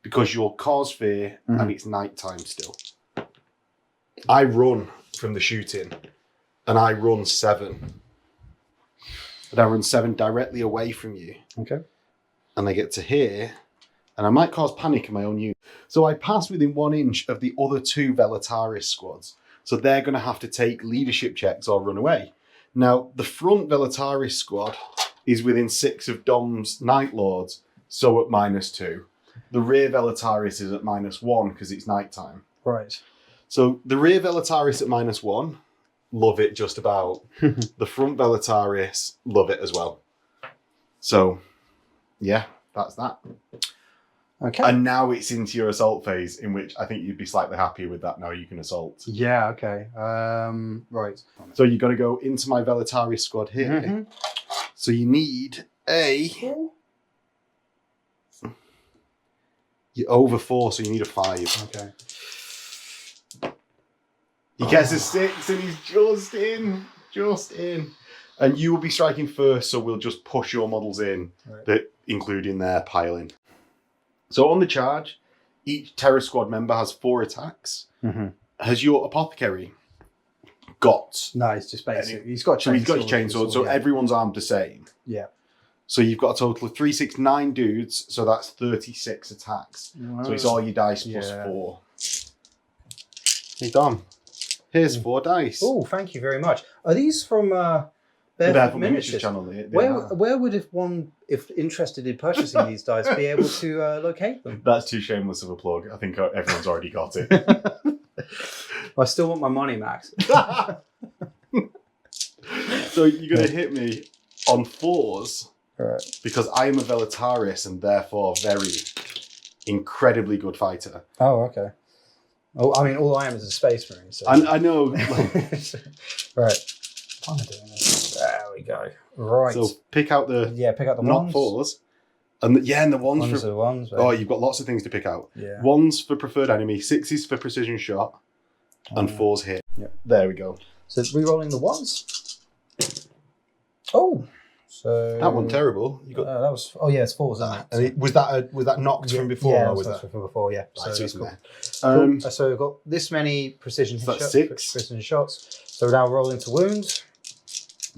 because you're cause fear and it's nighttime still. I run from the shooting, and I run 7. And I run 7 directly away from you. Okay. And I get to here, and I might cause panic in my own unit. So I pass within 1 inch of the other 2 Velataris squads. So they're going to have to take leadership checks or run away. Now, the front Velataris squad is within 6 of Dom's Night Lords, so at -2. The rear Velataris is at -1 because it's nighttime. Right. So the rear Velataris at -1, love it just about. The front Velataris, love it as well. So, yeah, that's that. Okay. And now it's into your assault phase, in which I think you'd be slightly happier with that now you can assault. Yeah, okay. Right. So you've got to go into my Velataris squad here. So you need you're over 4, so you need a 5. Okay. He gets a 6 and he's just in. And you will be striking first, so we'll just push your models in, including their piling. So on the charge, each Terror Squad member has 4 attacks. Has your Apothecary got... No, it's just basic. He's got a chainsword, so everyone's armed the same. Yeah. So you've got a total of 3, 6, 9 dudes, so that's 36 attacks. So it's all your dice plus 4. Hey, Dom. Here's 4 dice. Oh, thank you very much. Are these from Bearfoot Miniatures channel? Where would if interested in purchasing these dice, be able to locate them? That's too shameless of a plug. I think everyone's already got it. I still want my money, Max. So you're going to hit me on 4s because I am a Velataris and therefore very incredibly good fighter. Oh, okay. Oh, I mean, all I am is a space marine. So. I know. Right. I'm doing this. There we go. Right. So pick out the not ones. 4s. And the ones are the ones. Right? Oh, you've got lots of things to pick out. Yeah. 1s for preferred enemy, 6s for precision shot, and 4s hit. Yep. There we go. So re-rolling the 1s. Oh. So that one terrible. You got that was it's 4s, isn't it? And was that knocked from before? Yeah, or was that from before? Yeah. Right, so it's cool. Cool. So we've got this many precision so that's 6 precision shots. So now roll into wounds.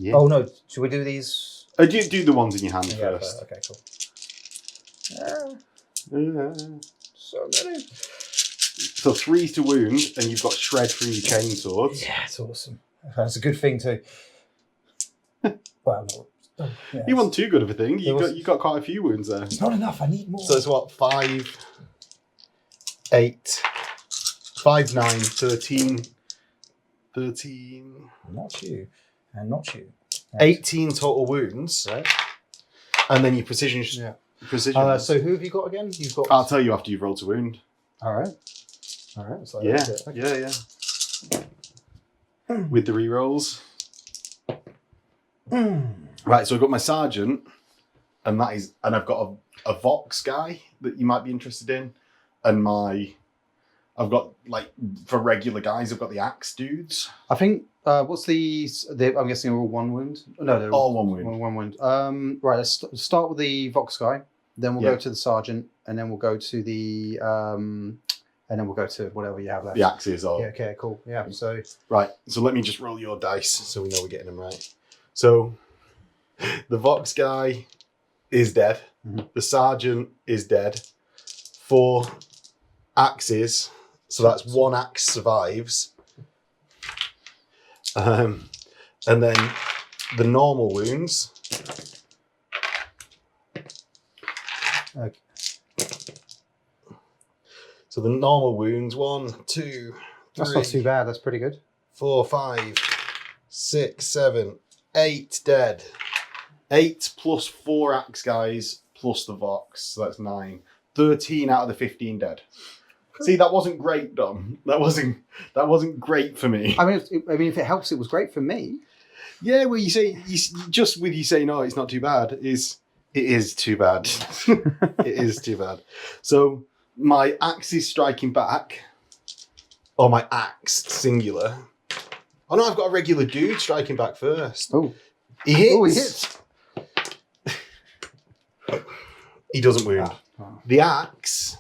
Yeah. Oh no, should we do these? Do the ones in your hand Yeah, first. okay, cool. So many. So 3 to wound, and you've got shred from your chain swords. Yeah, it's awesome. That's a good thing too. Well, no. Oh, yeah, You want too good of a thing. You got quite a few wounds there. It's not enough. I need more. So it's what, 5, 8, 5, 9, 13. 13. Not you, and not you. 18 total wounds. Right. And then your precision. Yeah. Precision. So who have you got again? You've got. I'll tell you after you've rolled to wound. All right. All right. So Yeah. okay. Yeah. With the rerolls. Right, so I've got my sergeant, and I've got a Vox guy that you might be interested in, and I've got, like, for regular guys, I've got the axe dudes. I think what's the? I'm guessing they're all 1 wound. No, they're all 1 wound. One wound. Right. Let's start with the Vox guy. Then we'll go to the sergeant, and then we'll go to the and then we'll go to whatever you have left. The axes or... Yeah. Okay. Cool. Yeah. So. Right, so let me just roll your dice so we know we're getting them right. So, the Vox guy is dead. Mm-hmm. The sergeant is dead. 4 axes, so that's 1 axe survives. And then the normal wounds. Okay. So the normal wounds, 1, 2, 3. That's not too bad. That's pretty good. 4, 5, 6, 7, 8 dead. 8 plus 4 axe guys plus the Vox, so that's 9. 13 out of the 15 dead. See, that wasn't great, Dom. That wasn't great for me. I mean, if it helps, it was great for me. Yeah, well, you saying no, it's not too bad. It is too bad. It is too bad. So my axe is striking back, or my axe singular. Oh no, I've got a regular dude striking back first. Oh, he hits. Oh, he hits. He doesn't wound. Oh. The axe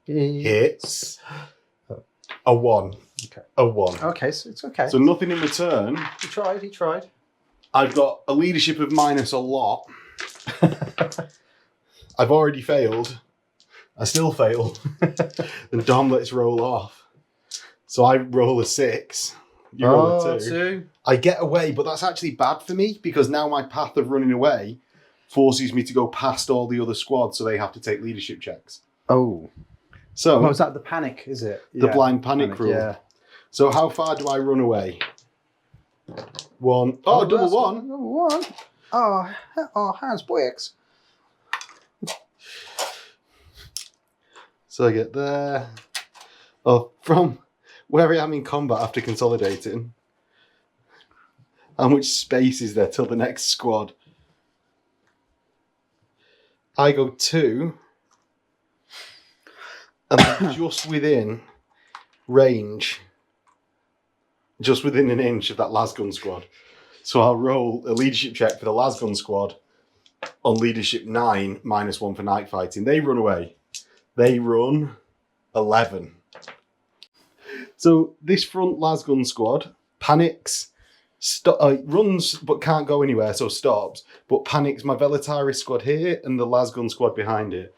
hits a 1. Okay. A 1. Okay, so it's okay. So nothing in return. He tried. I've got a leadership of minus a lot. I've already failed. I still fail. And Dom lets roll off. So I roll a 6. You roll a 2. I get away, but that's actually bad for me because now my path of running away forces me to go past all the other squads, so they have to take leadership checks. Oh. So What was that? The panic, is it? The blind panic rule. Yeah. So how far do I run away? 1. Oh, double 1. Double 1. Oh, Hans Boyx. So I get there. Oh, from where I am in combat after consolidating. How much space is there till the next squad? I go 2. And I'm just within range. Just within an inch of that lasgun squad. So I'll roll a leadership check for the lasgun squad on leadership 9, -1 for night fighting. They run away. They run 11. So this front lasgun squad panics, runs but can't go anywhere, so stops, but panics my Velataris squad here and the lasgun squad behind it.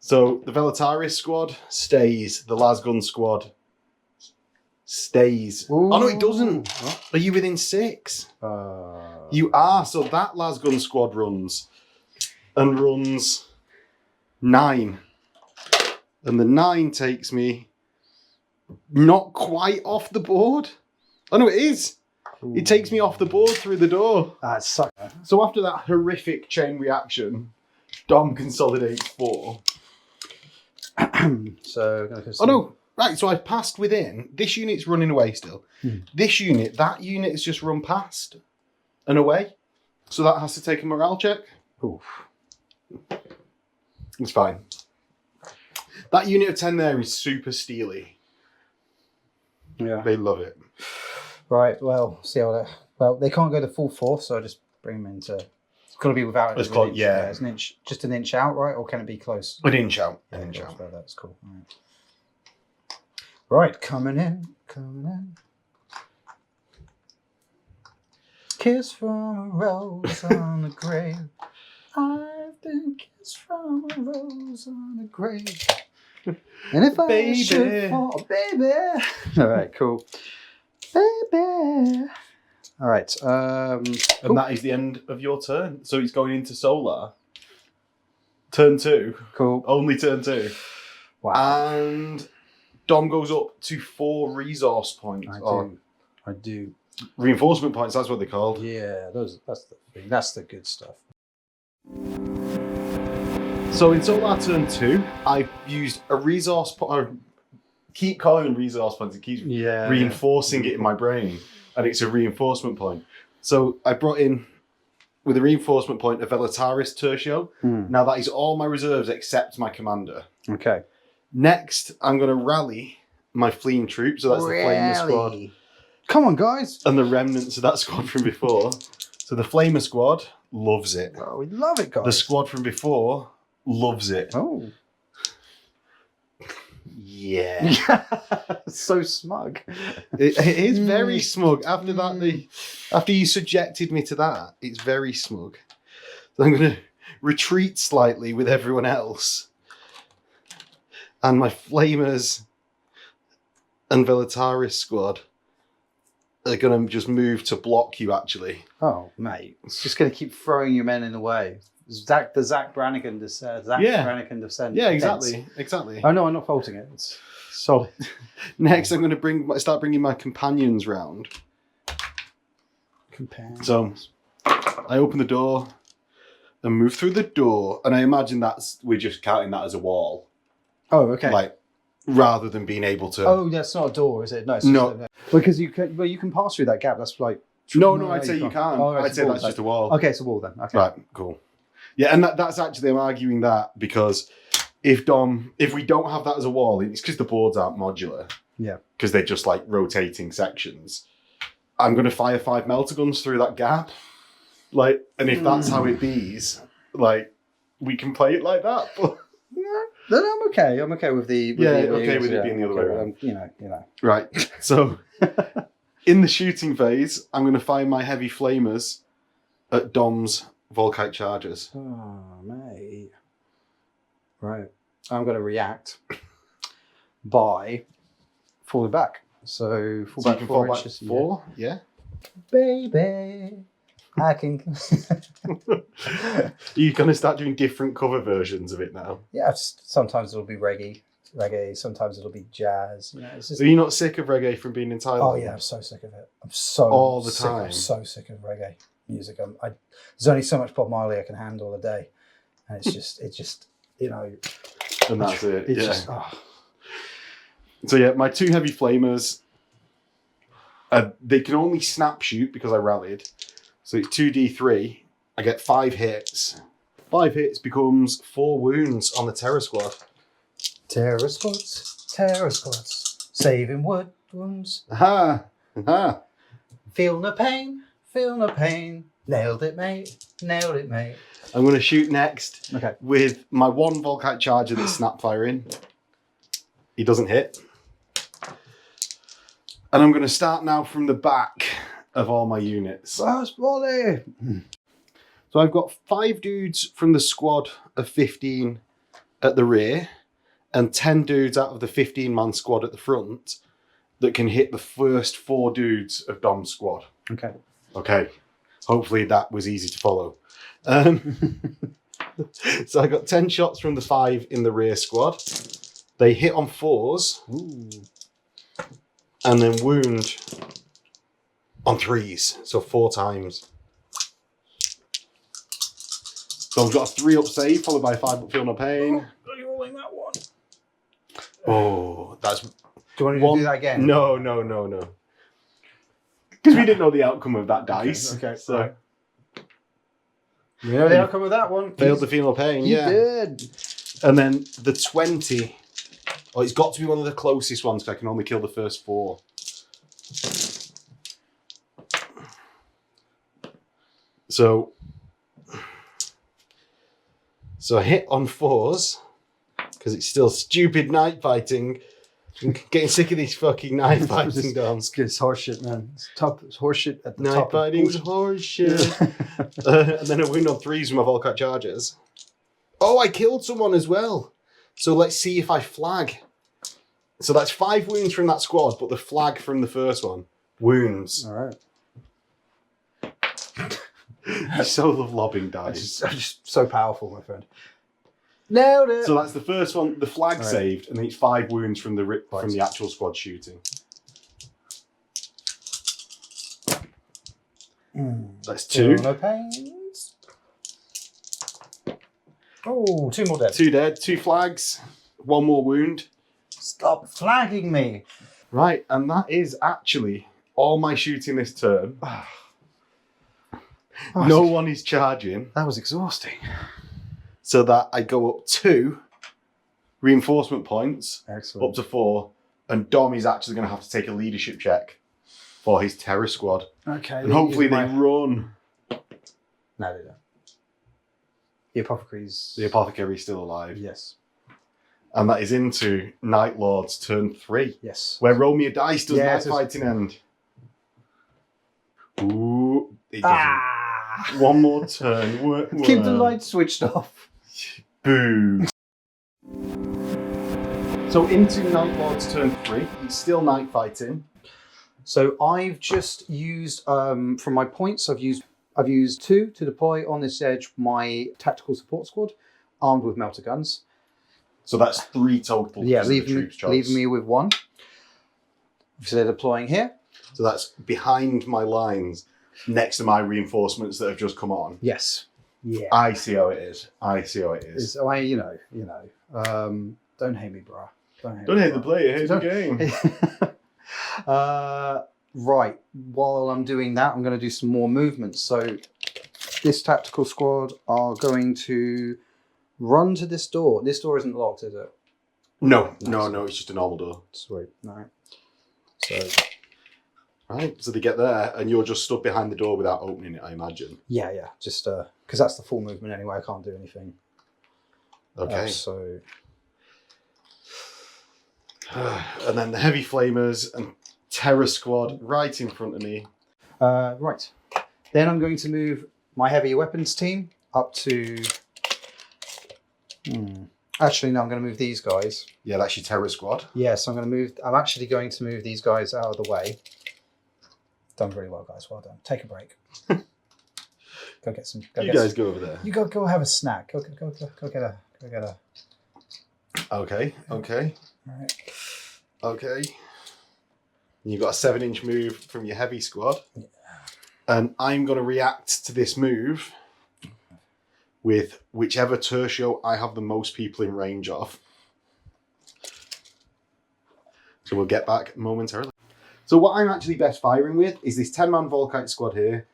So the Velataris squad stays, the lasgun squad stays. Ooh. Oh no, it doesn't. Are you within 6? You are, so that lasgun squad runs 9. And the 9 takes me not quite off the board. Oh no, it is. Ooh. It takes me off the board through the door. That sucks. So after that horrific chain reaction, Dom consolidates 4. So, Oh no, right, so I've passed within. This unit's running away still. This unit, that unit has just run past and away. So that has to take a morale check. Oof. It's fine. That unit of 10 there is super steely. Yeah. They love it. Right, well, see how that... Well, they can't go the full force, so I just bring them into... It's got to be without... It's called, yeah. It's an inch, just an inch out, right? Or can it be close? An inch out. Yeah, An inch out. That's cool. Right, coming in. Kiss from a rose on the grave. I've been kissed from a rose on the grave. And if I should fall, baby. All right, cool. Baby. All right. And that is the end of your turn. So it's going into Solar. Turn 2. Cool. Only turn 2. Wow. And Dom goes up to 4 resource points. I do. Reinforcement points, that's what they're called. Yeah, that's the thing. That's the good stuff. So in Solar turn 2, I've used a resource point. Keep calling them resource points. It keeps reinforcing it in my brain. And it's a reinforcement point. So I brought in, with a reinforcement point, a Velataris Tertio. Now that is all my reserves except my commander. Okay. Next, I'm going to rally my fleeing troops. So that's the Flamer squad. Come on, guys. And the remnants of that squad from before. So the Flamer squad loves it. Oh, we love it, guys. The squad from before loves it. Oh. Yeah. So smug. It is very smug. After that, after you subjected me to that, it's very smug. So I'm going to retreat slightly with everyone else. And my Flamers and Velataris squad are going to just move to block you, actually. Oh, mate. It's just going to keep throwing your men in the way. The Zach Brannigan descent. Yeah, exactly. Exactly. Oh, no, I'm not faulting it. It's solid. Next, I'm going to start bringing my companions round. Companions. So I open the door and move through the door. And I imagine we're just counting that as a wall. Oh, okay. Like, rather than being able to... Oh, that's not a door, is it? No. It's no. Because you can pass through that gap. That's like... No, I'd say you can't. Oh, I'd say that's just a wall. Okay, it's a wall then. Okay. Right, cool. Yeah, and that's actually, I'm arguing that because if we don't have that as a wall, it's because the boards aren't modular. Yeah. Because they're just like rotating sections. I'm going to fire 5 melter guns through that gap. Like, and if that's how it bees, like, we can play it like that. But then I'm okay. I'm okay with the... with it being the other way around. You know. Right, so in the shooting phase, I'm going to fire my heavy flamers at Dom's Volkite chargers. Oh, mate. Right. I'm going to react by falling back. So fall back 4 inches. 4? Yeah. Baby, I can... You're going to start doing different cover versions of it now? Yeah, sometimes it'll be reggae, sometimes it'll be jazz. You know, it's just... Are you not sick of reggae from being in Thailand? Oh, yeah, I'm so sick of it. I'm so all the sick. time. I'm so sick of reggae music. There's only so much Bob Marley I can handle a day. And it's just, you know... And that's it. It's yeah. just... Oh. So yeah, my 2 heavy flamers, they can only snap shoot because I rallied. So it's 2d3. I get 5 hits. 5 hits becomes 4 wounds on the Terror Squad. Terror squads, saving wood wounds. Aha! Aha! Feel no pain. Nailed it, mate. I'm going to shoot next Okay. with my 1 Volkite charger that's snap firing. He doesn't hit. And I'm going to start now from the back of all my units. First volley. So I've got 5 dudes from the squad of 15 at the rear and 10 dudes out of the 15-man squad at the front that can hit the first 4 dudes of Dom's squad. Okay. Hopefully that was easy to follow. So I got 10 shots from the 5 in the rear squad. They hit on 4s. Ooh. And then wound on 3s. So 4 times. So I've got a 3-up save followed by a 5-up feel no pain. Are you rolling that one? Oh, that's... Do you want to do that again? No. Because we didn't know the outcome of that dice. Okay. So right. You know the outcome of that one. Failed the feel no pain, You yeah. did. And then the 20... Oh, it's got to be one of the closest ones because I can only kill the first 4. So I hit on 4s because it's still stupid night fighting. I'm getting sick of these fucking knife fighting, Dom. It's horseshit, man. It's horseshit at the Knife top. fighting's horseshit. And then a wound on 3s from my Volkite charges. Oh, I killed someone as well. So let's see if I flag. So that's 5 wounds from that squad, but the flag from the first one. Wounds. All right. I so love lobbing dice. I'm just so powerful, my friend. Nailed it. So that's the first one. The flag Right. saved, and then it's 5 wounds from the actual squad shooting. That's 2. No pains. Oh, 2 more dead. 2 dead, 2 flags, 1 more wound. Stop flagging me. Right, and that is actually all my shooting this turn. No one is charging. That was exhausting. So that I go up 2 reinforcement points, Excellent. up to 4, and Dom is actually going to have to take a leadership check for his terror squad. Okay. And hopefully they run. No, they don't. The apothecary's... The apothecary is still alive. Yes. And that is into Night Lord's turn 3. Yes. Where roll me a dice does Yeah, night fighting end. Ooh, it doesn't. One more turn. Keep the light switched off. Boo. So into Night Lord's turn 3. It's still night fighting. So I've just used, from my points, I've used 2 to deploy on this edge my tactical support squad, armed with melter guns. So that's 3 total. Yeah, leaving me with 1. So they're deploying here. So that's behind my lines, next to my reinforcements that have just come on. Yes. Yeah. I see how it is. I see how it is. So you know. Don't hate me, brah. Don't hate the player, hate the game. Right. While I'm doing that, I'm going to do some more movements. So this tactical squad are going to run to this door. This door isn't locked, is it? No, it's just a normal door. Sweet. All right. So. Right, so they get there, and you're just stood behind the door without opening it, I imagine. Yeah. Just because that's the full movement anyway. I can't do anything. Okay. So. And then the heavy flamers and terror squad right in front of me. Right. Then I'm going to move my heavy weapons team up to. Actually, no. I'm going to move these guys. Yeah, that's your terror squad. Yes, I'm actually going to move these guys out of the way. Done very well, guys. Well done. Take a break. Go get some. You guys go over there. You go have a snack. Go get a. Okay. All right. Okay. You've got a 7-inch move from your heavy squad. Yeah. And I'm going to react to this move with whichever tertio I have the most people in range of. So we'll get back momentarily. So what I'm actually best firing with is this 10-man Volkite squad here,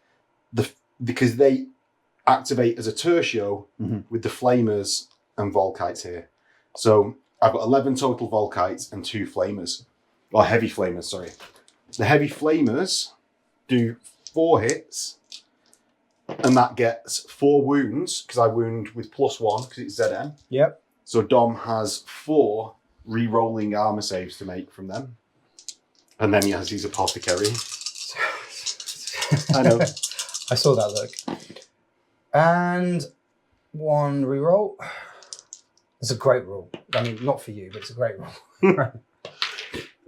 because they activate as a tertio with the flamers and Volkites here. So I've got 11 total Volkites and 2 flamers. Or heavy flamers, sorry. The heavy flamers do 4 hits, and that gets 4 wounds, because I wound with +1, because it's ZM. Yep. So Dom has 4 re-rolling armor saves to make from them. And then he has his apothecary. I know. I saw that look. And 1 reroll. It's a great roll. I mean, not for you, but it's a great roll.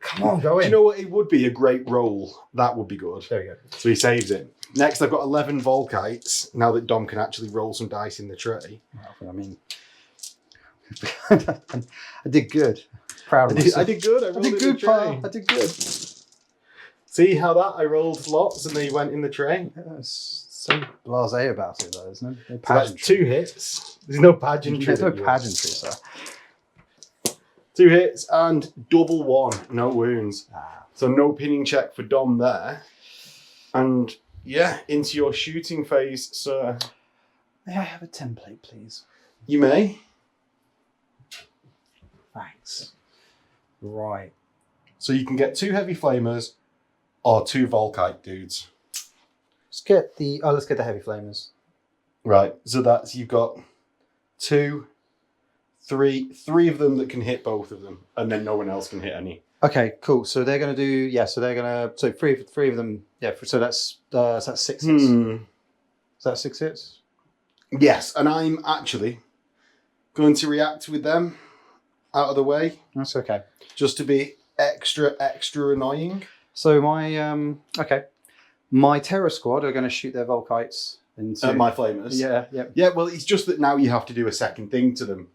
Come on, go in. Do you know what? It would be a great roll. That would be good. There you go. So he saves it. Next, I've got 11 Volkites, now that Dom can actually roll some dice in the tray. I mean, I did good. Proud of myself. I did good. I rolled did in good, the tray. pal. I did good. See how that? I rolled lots and they went in the tray. Yeah, it's so blasé about it, though. There's no So that's pageantry. 2 hits. There's no pageantry. There's no pageantry, sir. 2 hits and double 1. No wounds. So no pinning check for Dom there. And yeah, into your shooting phase, sir. May I have a template, please? You may. Thanks. Right. So you can get 2 heavy flamers or 2 Volkite dudes. Let's get the heavy flamers. Right. So that's, you've got 2, three of them that can hit both of them, and then no one else can hit any. Okay, cool. So they're going to do so three of them. Yeah, so that's 6 hits. Is that 6 hits? Yes, and I'm actually going to react with them out of the way. That's okay. Just to be extra annoying. So my terror squad are going to shoot their Volkites into My flamers. Yeah. Well, it's just that now you have to do a second thing to them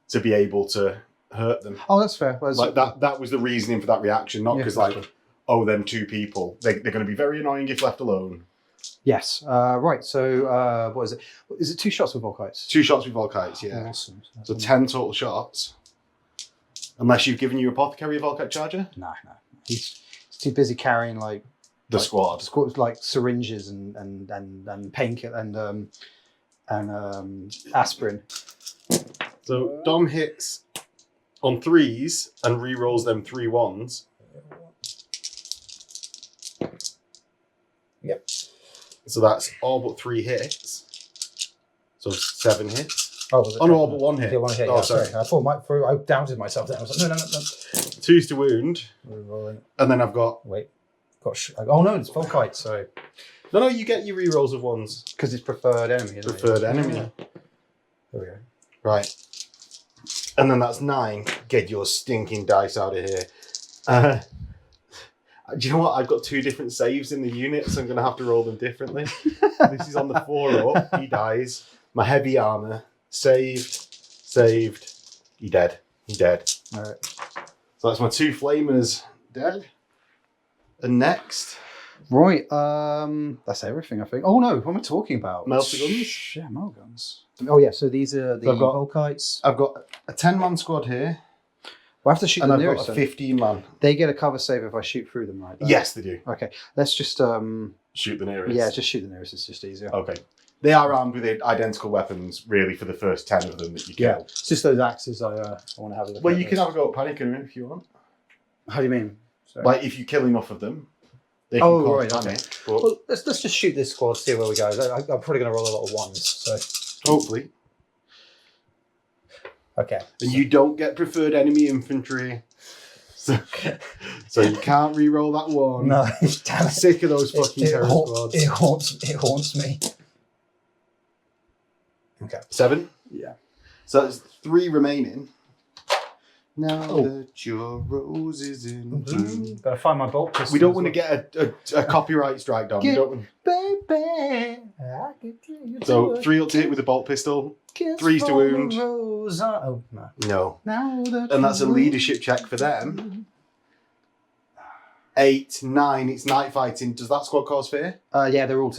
to be able to hurt them. Oh, that's fair. Like that was the reasoning for that reaction, not because them 2 people. They're going to be very annoying if left alone. Yes. Right. So what is it? Is it 2 shots with Volkites? 2 shots with Volkites, yeah. Awesome. So 10 total shots. Unless you've given your apothecary a Volkite charger? No. He's too busy carrying The squad. Like syringes and painkiller and aspirin. So Dom hits on 3s and re-rolls them 3 1s. Yep. So that's all but 3 hits. So 7 hits. Oh, was it? Oh no, all but 1 hit. Yeah, 1 hit. Oh, Yeah, sorry. I thought I doubted myself then. I was like, no. 2s to wound. Re-rolling. And then I've got... Wait. Oh no, it's Volkite. Sorry. No, you get your re-rolls of 1s. Because it's preferred enemy. Isn't Preferred it? enemy. There we go. Right. And then that's 9. Get your stinking dice out of here. Do you know what? I've got 2 different saves in the unit, so I'm going to have to roll them differently. This is on the 4 up. He dies. My heavy armor. Saved. He dead. All right. So that's my 2 flamers dead. And next... Right, that's everything, I think. Oh no, what am I talking about? Melter guns? Yeah, melter guns. Oh yeah, so these are the Volkites. I've got a 10-man squad here. We'll have to shoot and the I've nearest. got a 15-man. They get a cover save if I shoot through them, right? Yes, they do. Okay, let's just... shoot the nearest? Yeah, just shoot the nearest, it's just easier. Okay. They are armed with identical weapons, really, for the first 10 of them that you kill. Yeah, it's just those axes I want to have a look at. Well, you can have a go at panicking if you want. How do you mean? Sorry. Like, if you kill enough of them, they can cause right, panic. okay. But Well, let's just shoot this squad, see where we go. I'm probably going to roll a lot of 1s, so... hopefully. Okay. And you don't get preferred enemy infantry. So you can't re-roll that 1. No, I'm sick of those fucking terror squads. It haunts me. Okay. 7? Yeah. So there's 3 remaining. Now that your rose is in bloom. Gotta find my bolt pistol. We don't want to get a copyright strike down. We don't want... Baby, I can tell you So 3 up to hit with the bolt pistol. 3s to wound. Oh, no. No. Now that And that's a leadership check for them. 8, 9. It's night fighting. Does that squad cause fear? Yeah, they're all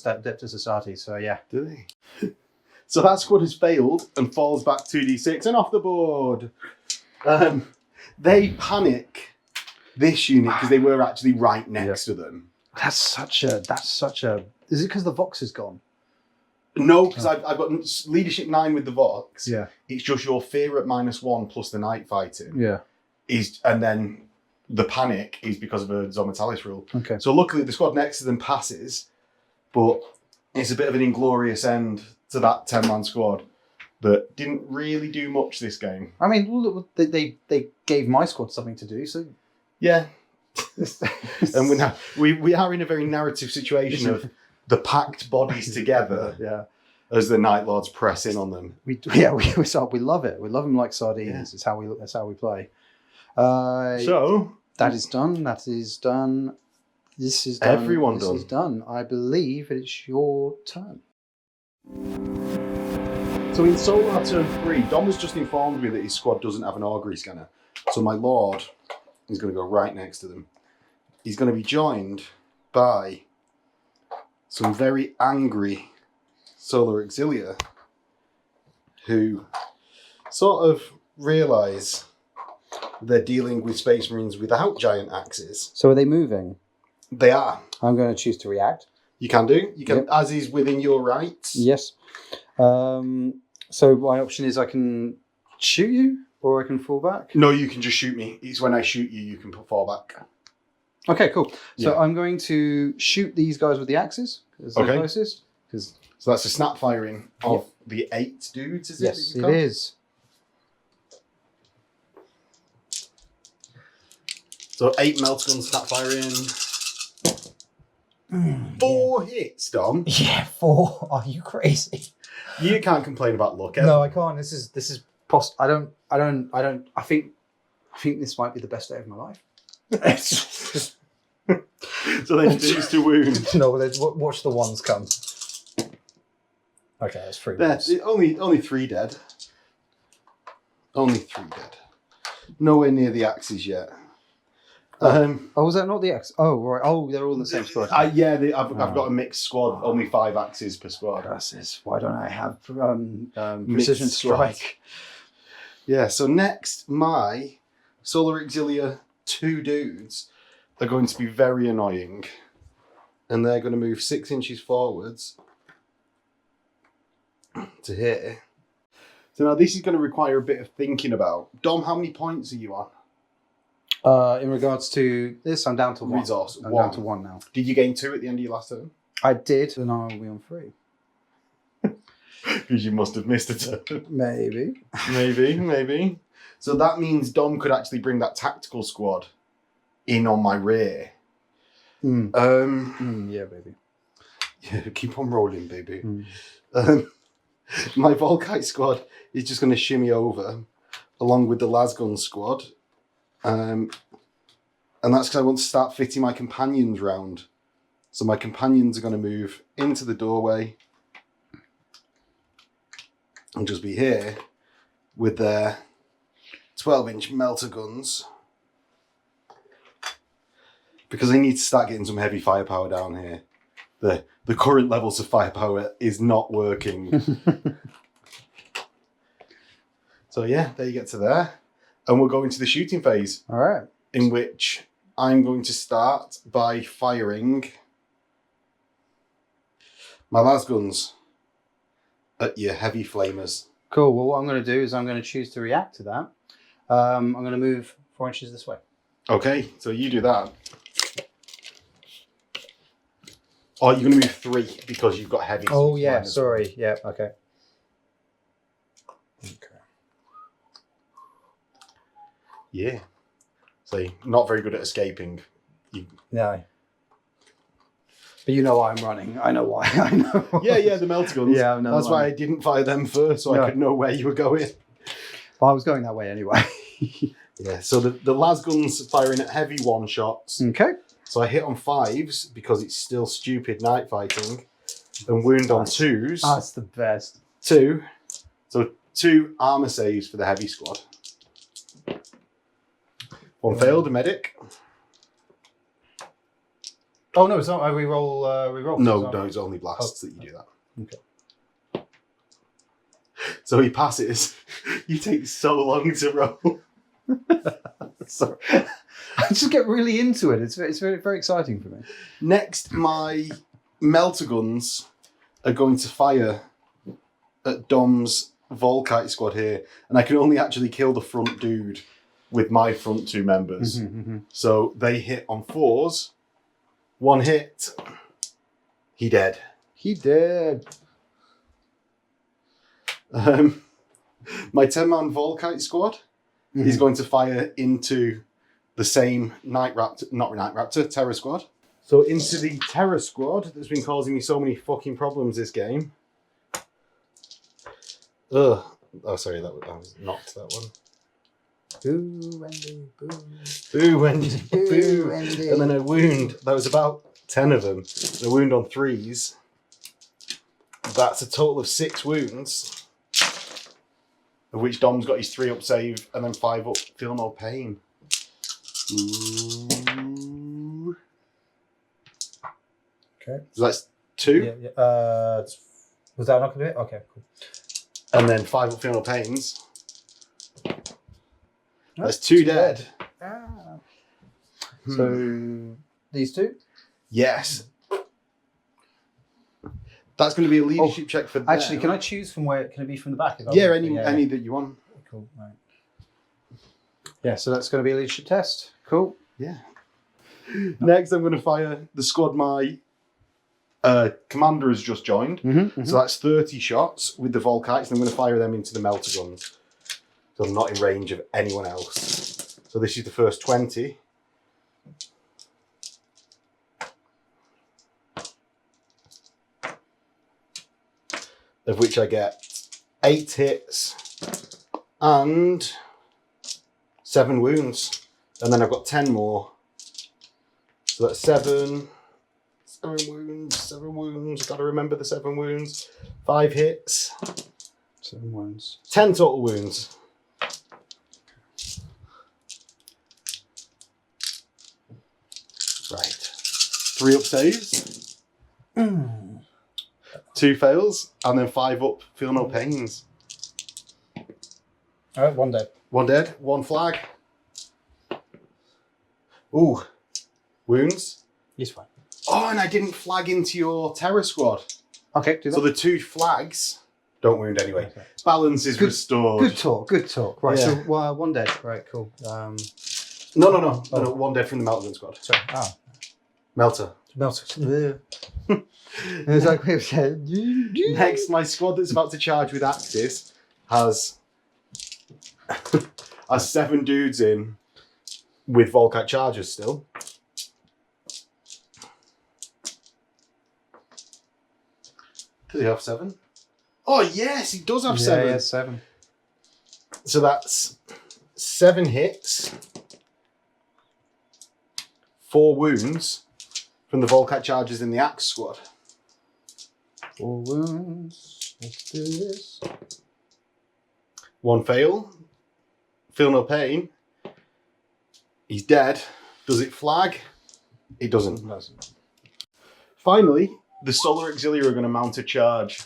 adept to society. So yeah. Do they? So that squad has failed and falls back 2d6 and off the board. They panic this unit because they were actually right next to them. That's such a. Is it because the Vox is gone? No, because I've got leadership 9 with the Vox. Yeah. It's just your fear at -1 plus the night fighting. Yeah. And then the panic is because of a Mortalis rule. Okay. So luckily the squad next to them passes, but it's a bit of an inglorious end to that 10-man squad that didn't really do much this game. I mean, look, they gave my squad something to do, so yeah. And we are in a very narrative situation of the packed bodies together. Yeah. As the Night Lords press in on them. We love it. We love them like sardines. Yeah. It's how we play. So that is done. That is done. This is done. Everyone this done. Is done. I believe it's your turn. So in Solar turn 3, Dom has just informed me that his squad doesn't have an augury scanner. So my Lord is going to go right next to them. He's going to be joined by some very angry Solar Auxilia who sort of realise they're dealing with Space Marines without giant axes. So are they moving? They are. I'm going to choose to react. You can do. You can, yep. As is within your rights. Yes. So my option is I can shoot you or I can fall back? No, you can just shoot me. It's when I shoot you, you can fall back. Okay, cool. So yeah. I'm going to shoot these guys with the axes. As the closest. So that's a snap firing of the 8 dudes, is it? Yes, it is. So 8 melter guns snap firing. 4 hits, Dom. Yeah, 4. Are you crazy? You can't complain about luck. No, I can't. This is I think this might be the best day of my life. So then choose to wound. No, let's watch the ones come. Okay, that's 3. Only 3 dead. Only 3 dead. Nowhere near the axes yet. Was that not the X? Oh, right. Oh, they're all in the same squad. I've got a mixed squad. Only 5 axes per squad. Why don't I have precision strike? Yeah. So next, my Solar Auxilia 2 dudes are going to be very annoying, and they're going to move 6 inches forwards to here. So now this is going to require a bit of thinking about. Dom, how many points are you on? In regards to this, I'm down to 1. Resource. I'm down to 1 now. Did you gain 2 at the end of your last turn? I did, and now we're on 3. Because you must have missed a turn. Maybe. Maybe. So that means Dom could actually bring that tactical squad in on my rear. Yeah, baby. Yeah, keep on rolling, baby. My Volkite squad is just going to shimmy over along with the Lasgun squad. And that's because I want to start fitting my companions round. So my companions are going to move into the doorway and just be here with their 12-inch melter guns. Because I need to start getting some heavy firepower down here. The current levels of firepower is not working. So yeah, there you get to there. And we'll go into the shooting phase. All right. In which I'm going to start by firing my lasguns at your heavy flamers. Cool. Well, what I'm going to do is I'm going to choose to react to that. I'm going to move 4 inches this way. Okay, so you do that. Oh, you're going to move 3 because you've got heavy. Oh, yeah. Sorry. Yeah. Okay. Yeah. So you're not very good at escaping. No. But you know why I'm running. I know why. I know. Yeah, the melter guns. Yeah, I know. That's why I didn't fire them first, so I could know where you were going. Well, I was going that way anyway. Yeah, so the lasguns firing at heavy one-shots. Okay. So I hit on 5s because it's still stupid night fighting. And wound on 2s. That's the best. 2. So 2 armor saves for the heavy squad. 1 failed, a medic. Oh no, it's not. We roll. No, it's only blasts that you do that. Okay. So he passes. You take so long to roll. Sorry. I just get really into it. It's very, very exciting for me. Next, my melter guns are going to fire at Dom's Volkite squad here, and I can only actually kill the front dude with my front 2 members. So they hit on 4s. 1 hit. He dead. He dead. My 10-man Volkite squad is going to fire into the same Terror squad. So into the Terror squad that's been causing me so many fucking problems this game. Ugh. Oh, sorry, that was not that one. Boo, Wendy, boo. Boo, Wendy, boo. Wendy. And then a wound. That was about 10 of them. A wound on 3s. That's a total of 6 wounds. Of which Dom's got his 3 up save and then 5 up feel no pain. Ooh. Okay. So that's 2. Yeah. Was that not going to do it? Okay, cool. And then 5 up feel no pains. That's 2 dead. So these 2? Yes. That's going to be a leadership check for them. Actually, can I choose from where? Can it be from the back? Yeah, any that you want. Cool. Right. Yeah, so that's going to be a leadership test. Cool. Yeah. Next, I'm going to fire the squad my commander has just joined. So that's 30 shots with the Volkites, and I'm going to fire them into the melter guns. So I'm not in range of anyone else. So this is the first 20. of which I get 8 hits and 7 wounds. And then I've got 10 more. So that's 7 wounds, 7 wounds. Got to remember the 7 wounds. 5 hits. 7 wounds. 10 total wounds. Right. 3 up saves. 2 fails. And then 5 up, feel no pains. All right, 1 dead. 1 dead, 1 flag. Ooh. Wounds. He's fine. Oh, and I didn't flag into your terror squad. Okay, do that. So the 2 flags don't wound anyway. Okay. Balance is restored. Good talk, good talk. Right, Yeah. so 1 dead. Right, cool. No, 1 dead from the Melter squad. Sorry. Ah. Melter. Melted. It's like we've said. Next, my squad that's about to charge with axes has 7 dudes in with Volkite chargers still. Does he have 7? Oh yes, he does have 7. Yeah, 7. So that's 7 hits, 4 wounds from the Volkite chargers in the axe squad. 4 wounds. Let's do this. 1 fail. Feel no pain. He's dead. Does it flag? It doesn't. Finally, the Solar Auxilia are going to mount a charge.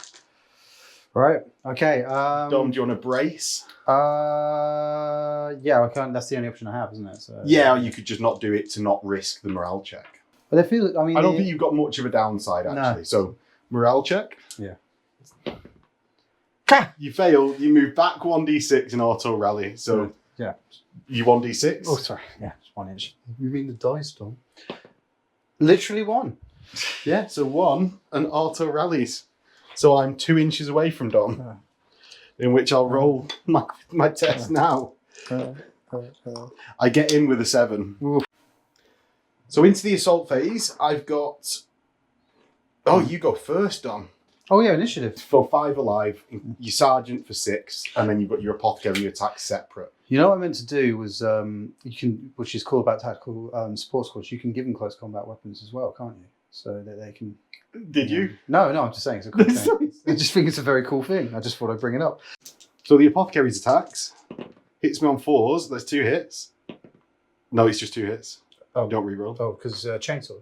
Right. Okay. Dom, do you want to brace? Yeah, I can't. That's the only option I have, isn't it? So, Yeah, or you could just not do it to not risk the morale check. But I feel. I mean, I don't think you've got much of a downside actually. No. So morale check. Yeah. You fail. You move back 1d6 in auto rally. So yeah, you 1d6. Oh, sorry. Yeah, it's 1 inch. You mean the dice, Dom? Literally 1. Yeah. So 1 and auto rallies. So I'm 2 inches away from Dom, in which I'll roll my test now. I get in with a 7. Oof. So into the assault phase, I've got. Oh, you go first, Dom. Oh yeah, initiative. For 5 alive, your sergeant for 6, and then you've got your apothecary attack separate. You know what I meant to do was you can, which is cool about tactical support squads. You can give them close combat weapons as well, can't you? So that they can. Did you? No, I'm just saying it's a cool thing. I just think it's a very cool thing. I just thought I'd bring it up. So the apothecary's attacks hits me on 4s. That's 2 hits. No, it's just 2 hits. Oh, don't reroll. Oh, because chainsaw.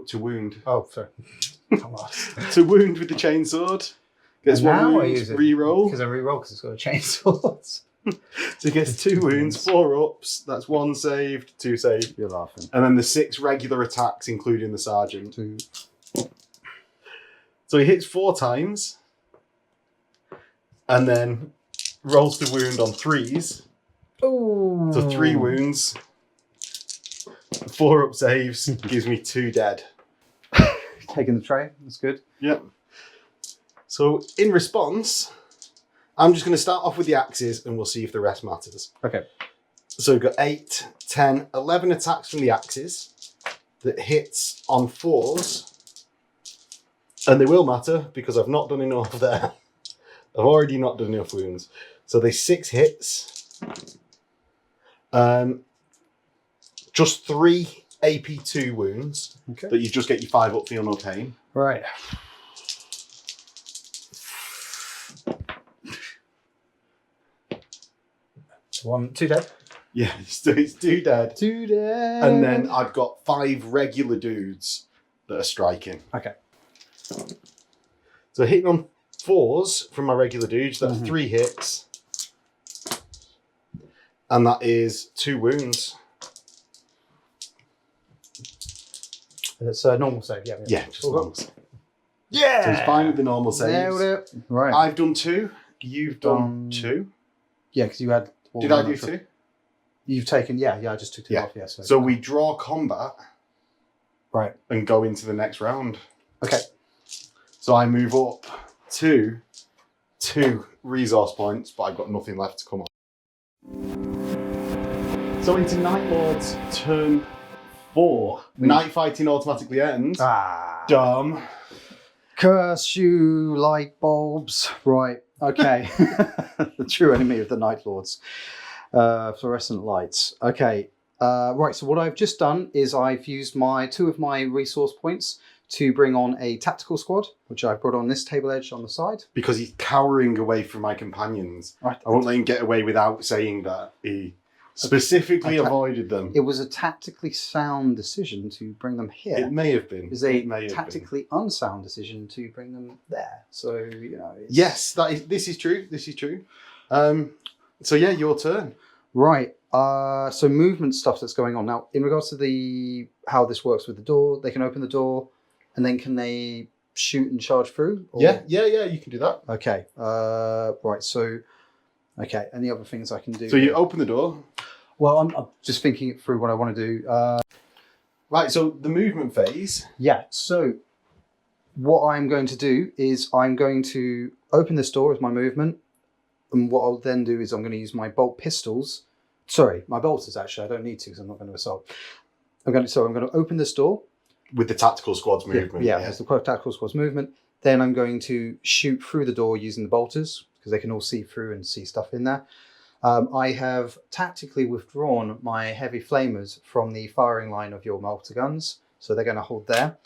To wound. Oh, sorry. Come on. To wound with the chainsword. Gets And 1 now wound. I use it Reroll. because I reroll because it's got a chainsaw. So it gets 2 wounds, 4 ups. That's 1 saved, 2 saved. You're laughing. And then the 6 regular attacks, including the sergeant. 2. So he hits 4 times. And then rolls to wound on 3s. Oh. So 3 wounds. 4 up saves. Gives me 2 dead. Taking the tray. That's good. Yep. So in response, I'm just going to start off with the axes and we'll see if the rest matters. Okay. So we've got 8, 10, 11 attacks from the axes that hits on 4s. And they will matter because I've not done enough there. I've already not done enough wounds. So they 6 hits. Just 3 AP2 wounds. Okay. That you just get your 5 up, feel no pain. Right. It's 1, 2 dead. Yeah, it's 2 dead. 2 dead. And then I've got 5 regular dudes that are striking. Okay. So hitting on 4s from my regular dudes, that's 3 hits. And that is 2 wounds. It's a normal save, yeah. Yeah, just normal save. Yeah! So it's fine with the normal Nailed saves. it. Right. I've done 2. You've done 2. Yeah, because you had... Did I do 2? You've taken... Yeah, I just took 2 off, yeah. So we draw combat. Right. And go into the next round. Okay. So I move up to 2 resource points, but I've got nothing left to come on. So into Night Lord's turn 4. Night fighting automatically ends. Ah. Dumb. Curse you, light bulbs. Right, okay. The true enemy of the Night Lords. Fluorescent lights. Okay, right, so what I've just done is I've used two of my resource points to bring on a tactical squad, which I've brought on this table edge on the side. Because he's cowering away from my companions. Right. I won't let him get away without saying that. He specifically avoided them. It was a tactically sound decision to bring them here. It may have been. It was a tactically unsound decision to bring them there. So, you know. Yes, this is true. This is true. So yeah, your turn. Right. So movement stuff that's going on. Now, in regards to how this works with the door, they can open the door, and then can they shoot and charge through? Or? Yeah, you can do that. Okay. Right. So, okay. Any other things I can do? So you open the door. Well, I'm just thinking it through what I want to do. Right. So the movement phase. Yeah. So what I'm going to do is I'm going to open this door as my movement, and what I'll then do is I'm going to use my bolt pistols. Sorry, my bolters actually. I don't need to because I'm not going to assault. I'm going to open this door. With the tactical squad's movement. Yeah, it's the tactical squad's movement. Then I'm going to shoot through the door using the bolters because they can all see through and see stuff in there. I have tactically withdrawn my heavy flamers from the firing line of your mortar guns, so they're going to hold there.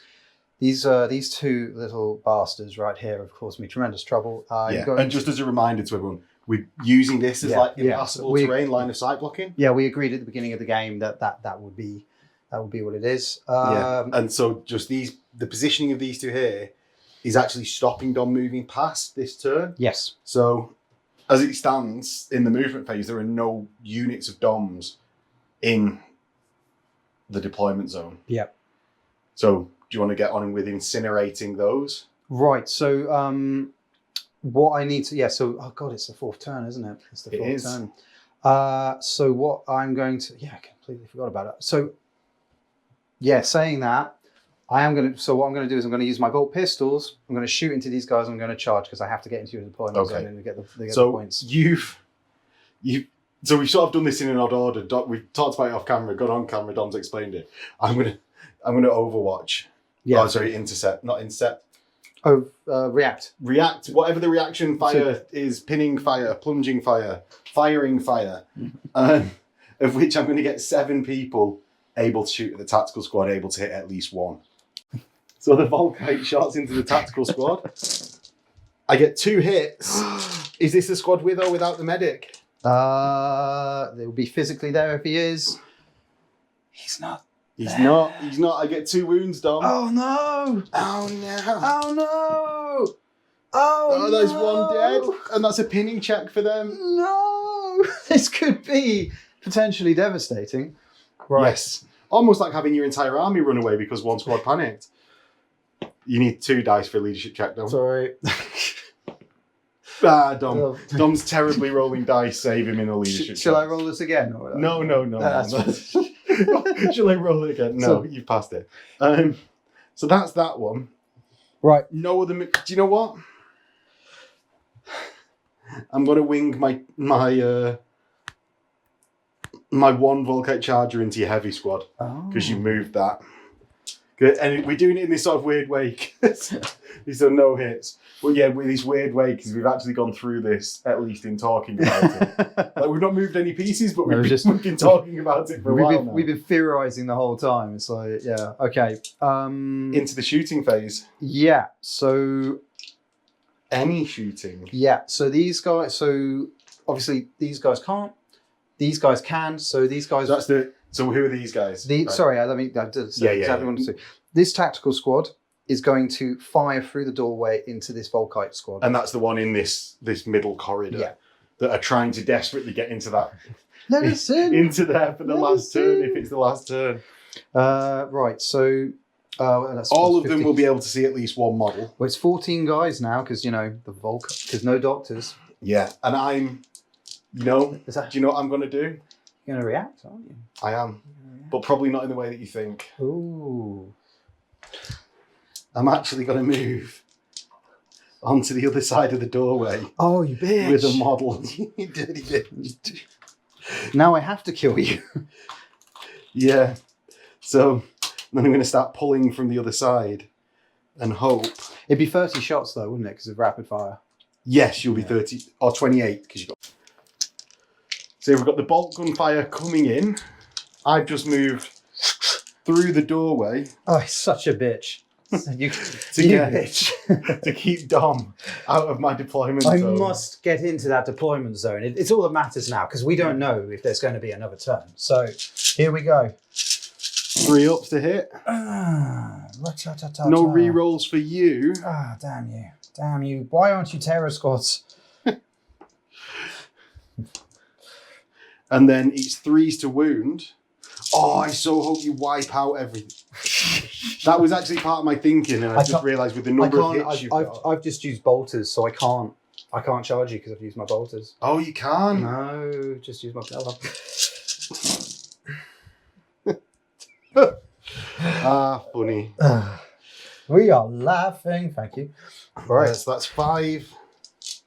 These two little bastards right here have caused me tremendous trouble. And just as a reminder to everyone, we're using this as impassable terrain, line of sight blocking. Yeah, we agreed at the beginning of the game that would be what it is. And so just the positioning of these two here is actually stopping Dom moving past this turn. Yes. So as it stands in the movement phase, there are no units of Doms in the deployment zone. Yep. So do you want to get on with incinerating those? Right. So what I need to oh god, it's the fourth turn, isn't it? It's the fourth turn. So what I'm going to I completely forgot about it. So saying that, what I'm going to do is I'm going to use my bolt pistols. I'm going to shoot into these guys. I'm going to charge because I have to get into your deployment zone and get the points. So we've sort of done this in an odd order. We've talked about it off camera, got on camera. Dom's explained it. I'm gonna Overwatch. Yeah. Oh, sorry, intercept, not intercept. Oh, react. React. Whatever the reaction fire is: pinning fire, plunging fire, firing fire. Of which I'm going to get 7 people able to shoot at the tactical squad, able to hit at least 1. So the Volkite shots into the tactical squad. I get 2 hits. Is this a squad with or without the medic? They'll be physically there if he is. He's not. He's not. I get 2 wounds, Dom. Oh no! Oh no! Oh no! Oh, there's 1 dead, and that's a pinning check for them. No! This could be potentially devastating. Right. Yes. Almost like having your entire army run away because 1 squad panicked. You need 2 dice for a leadership check, Dom. Sorry. Dom. Dom's terribly rolling dice. Save him in a leadership check. Shall I roll this again? Or no. Shall I roll it again? No, you've passed it. So that's that one. Right. No other. Do you know what? I'm going to wing my 1 Volkite charger into your heavy squad because you moved that. Good. And we're doing it in this sort of weird way because these are no hits. But yeah, with this weird way because we've actually gone through this, at least in talking about it. Like we've not moved any pieces, but we've been talking about it for a while now. We've been theorising the whole time. It's like, yeah, okay. Into the shooting phase. Yeah, so... Any shooting. Yeah, so these guys... So obviously these guys can't. These guys can. So these guys... So who are these guys? Right. Sorry, I did say exactly what to say. This tactical squad is going to fire through the doorway into this Volkite squad. And that's the one in this middle corridor that are trying to desperately get into that. Let us in. Into there for the last turn, if it's the last turn. Right, so... that's all of them will be able to see at least 1 model. Well, it's 14 guys now, because, the Volkite... Because no doctors. Yeah, and I'm... do you know what I'm going to do? You're going to react, aren't you? I am. But probably not in the way that you think. Ooh. I'm actually going to move onto the other side of the doorway. Oh, you bitch. With a model. You dirty bitch. Now I have to kill you. Yeah. So then I'm going to start pulling from the other side and hope. It'd be 30 shots though, wouldn't it? Because of rapid fire. Yes, you'll be 30 or 28 because you got. So we've got the bolt gunfire coming in. I've just moved through the doorway. Oh, he's such a bitch. To keep Dom out of my deployment zone. zone. I must get into that deployment zone. It's all that matters now because we don't know if there's going to be another turn. So here we go. 3 ups to hit. No re-rolls for you. Ah, damn you. Damn you. Why aren't you terror squads? And then it's 3s to wound. Oh, I so hope you wipe out everything. That was actually part of my thinking, and I just realised with the number of hits you've got. I've just used bolters, so I can't charge you because I've used my bolters. Oh, you can? No, just use my Bella. Funny. We are laughing. Thank you. Right, so that's 5,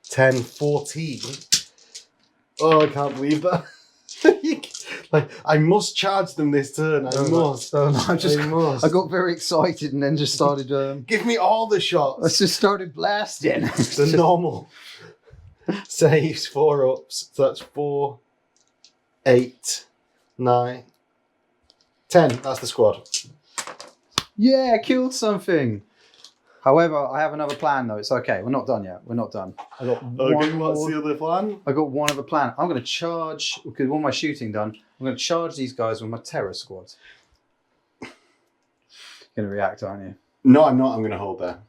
10, 14. Oh, I can't believe that. I must charge them this turn. I must. I got very excited and then just started. Give me all the shots. I just started blasting. The normal saves, 4 ups. So that's 4, 8, 9, 10. That's the squad. Yeah, killed something. However, I have another plan though. It's okay. We're not done yet. We're not done. I got okay, what's the other plan? I got one other plan. I'm going to charge, because all my shooting done, I'm going to charge these guys with my terror squad. You're going to react, aren't you? No, I'm not. I'm going to hold there.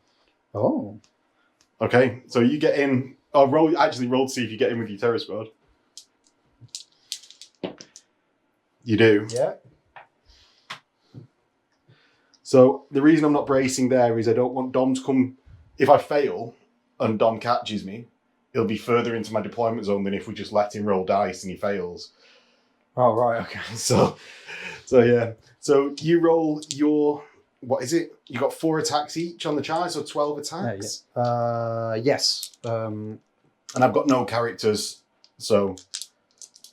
Oh. Okay, so you get in. Oh, roll to see if you get in with your terror squad. You do. Yeah. So the reason I'm not bracing there is I don't want Dom to come. If I fail and Dom catches me, he'll be further into my deployment zone than if we just let him roll dice and he fails. Oh, right. Okay. So yeah. So you roll your, what is it? You got 4 attacks each on the charge, so 12 attacks? Yes. And I've got no characters, so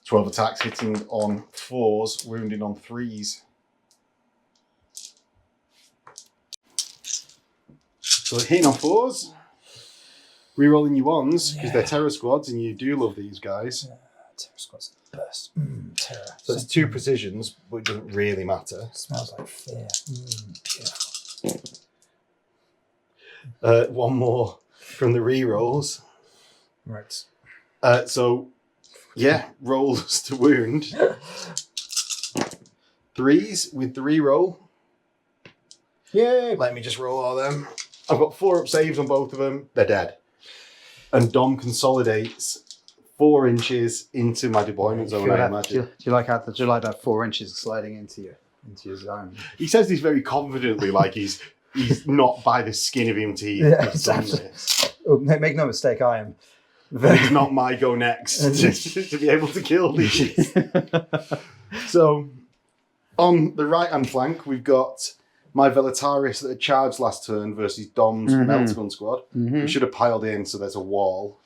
12 attacks hitting on 4s, wounding on 3s. So hitting on 4s, re-rolling your 1s, because they're terror squads and you do love these guys. Yeah, terror squads are the best. Terror. So it's 2 precisions, but it doesn't really matter. It smells like fear. Beautiful. 1 more from the re-rolls. Right. So, yeah, rolls to wound. 3s with the re-roll. Yay! Let me just roll all them. I've got 4 up saves on both of them. They're dead. And Dom consolidates 4 inches into my deployment zone, I imagine. Do you like that 4 inches sliding into your zone? He says this very confidently, like he's not by the skin of him teeth. Yeah, exactly. Oh, make no mistake, I am. But it's not my go next to be able to kill these. So, on the right-hand flank, we've got my Velataris that had charged last turn versus Dom's Meltagun squad. We should have piled in, so there's a wall.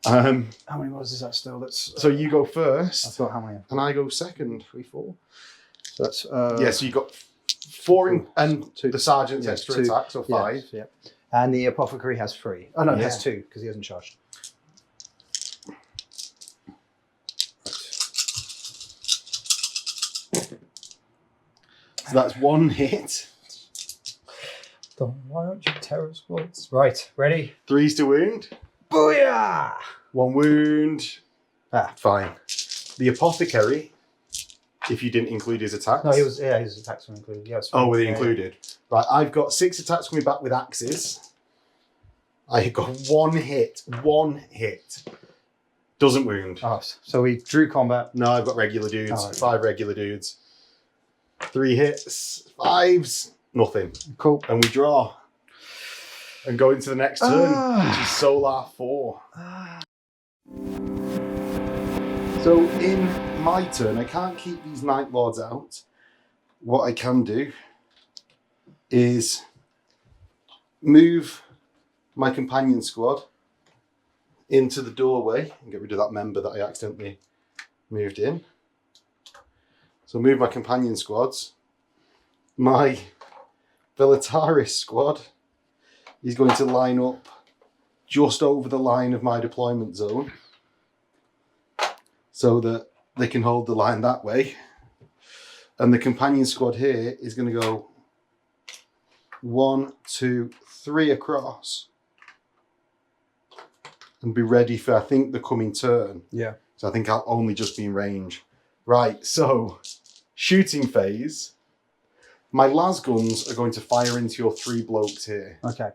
How many mods is that still? So you go first. I thought how many? And I go second. 3, 4. So that's yeah. So you got 4 and 2. The sergeant's extra 2 attack, so 5. Yeah. And the apothecary has 3. Oh no, he has 2 because he hasn't charged. So that's 1 hit. Why aren't you terror squads? Right, ready? 3s to wound. Booyah! 1 wound. Fine. The apothecary, if you didn't include his attacks. No, his attacks were included. Yeah, were they included? Right, I've got 6 attacks coming back with axes. I got 1 hit. 1 hit. Doesn't wound. Oh, so we drew combat. No, I've got regular dudes. Oh, okay. 5 regular dudes. 3 hits. 5s. Nothing. Cool. And we draw. And go into the next turn, which is Solar 4. So in my turn, I can't keep these Night Lords out. What I can do is move my companion squad into the doorway and get rid of that member that I accidentally moved in. So move my companion squads. My Velataris squad is going to line up just over the line of my deployment zone so that they can hold the line that way. And the companion squad here is going to go 1, 2, 3 across and be ready for, I think, the coming turn. Yeah. So I think I'll only just be in range. Right, so shooting phase. My las guns are going to fire into your 3 blokes here. Okay.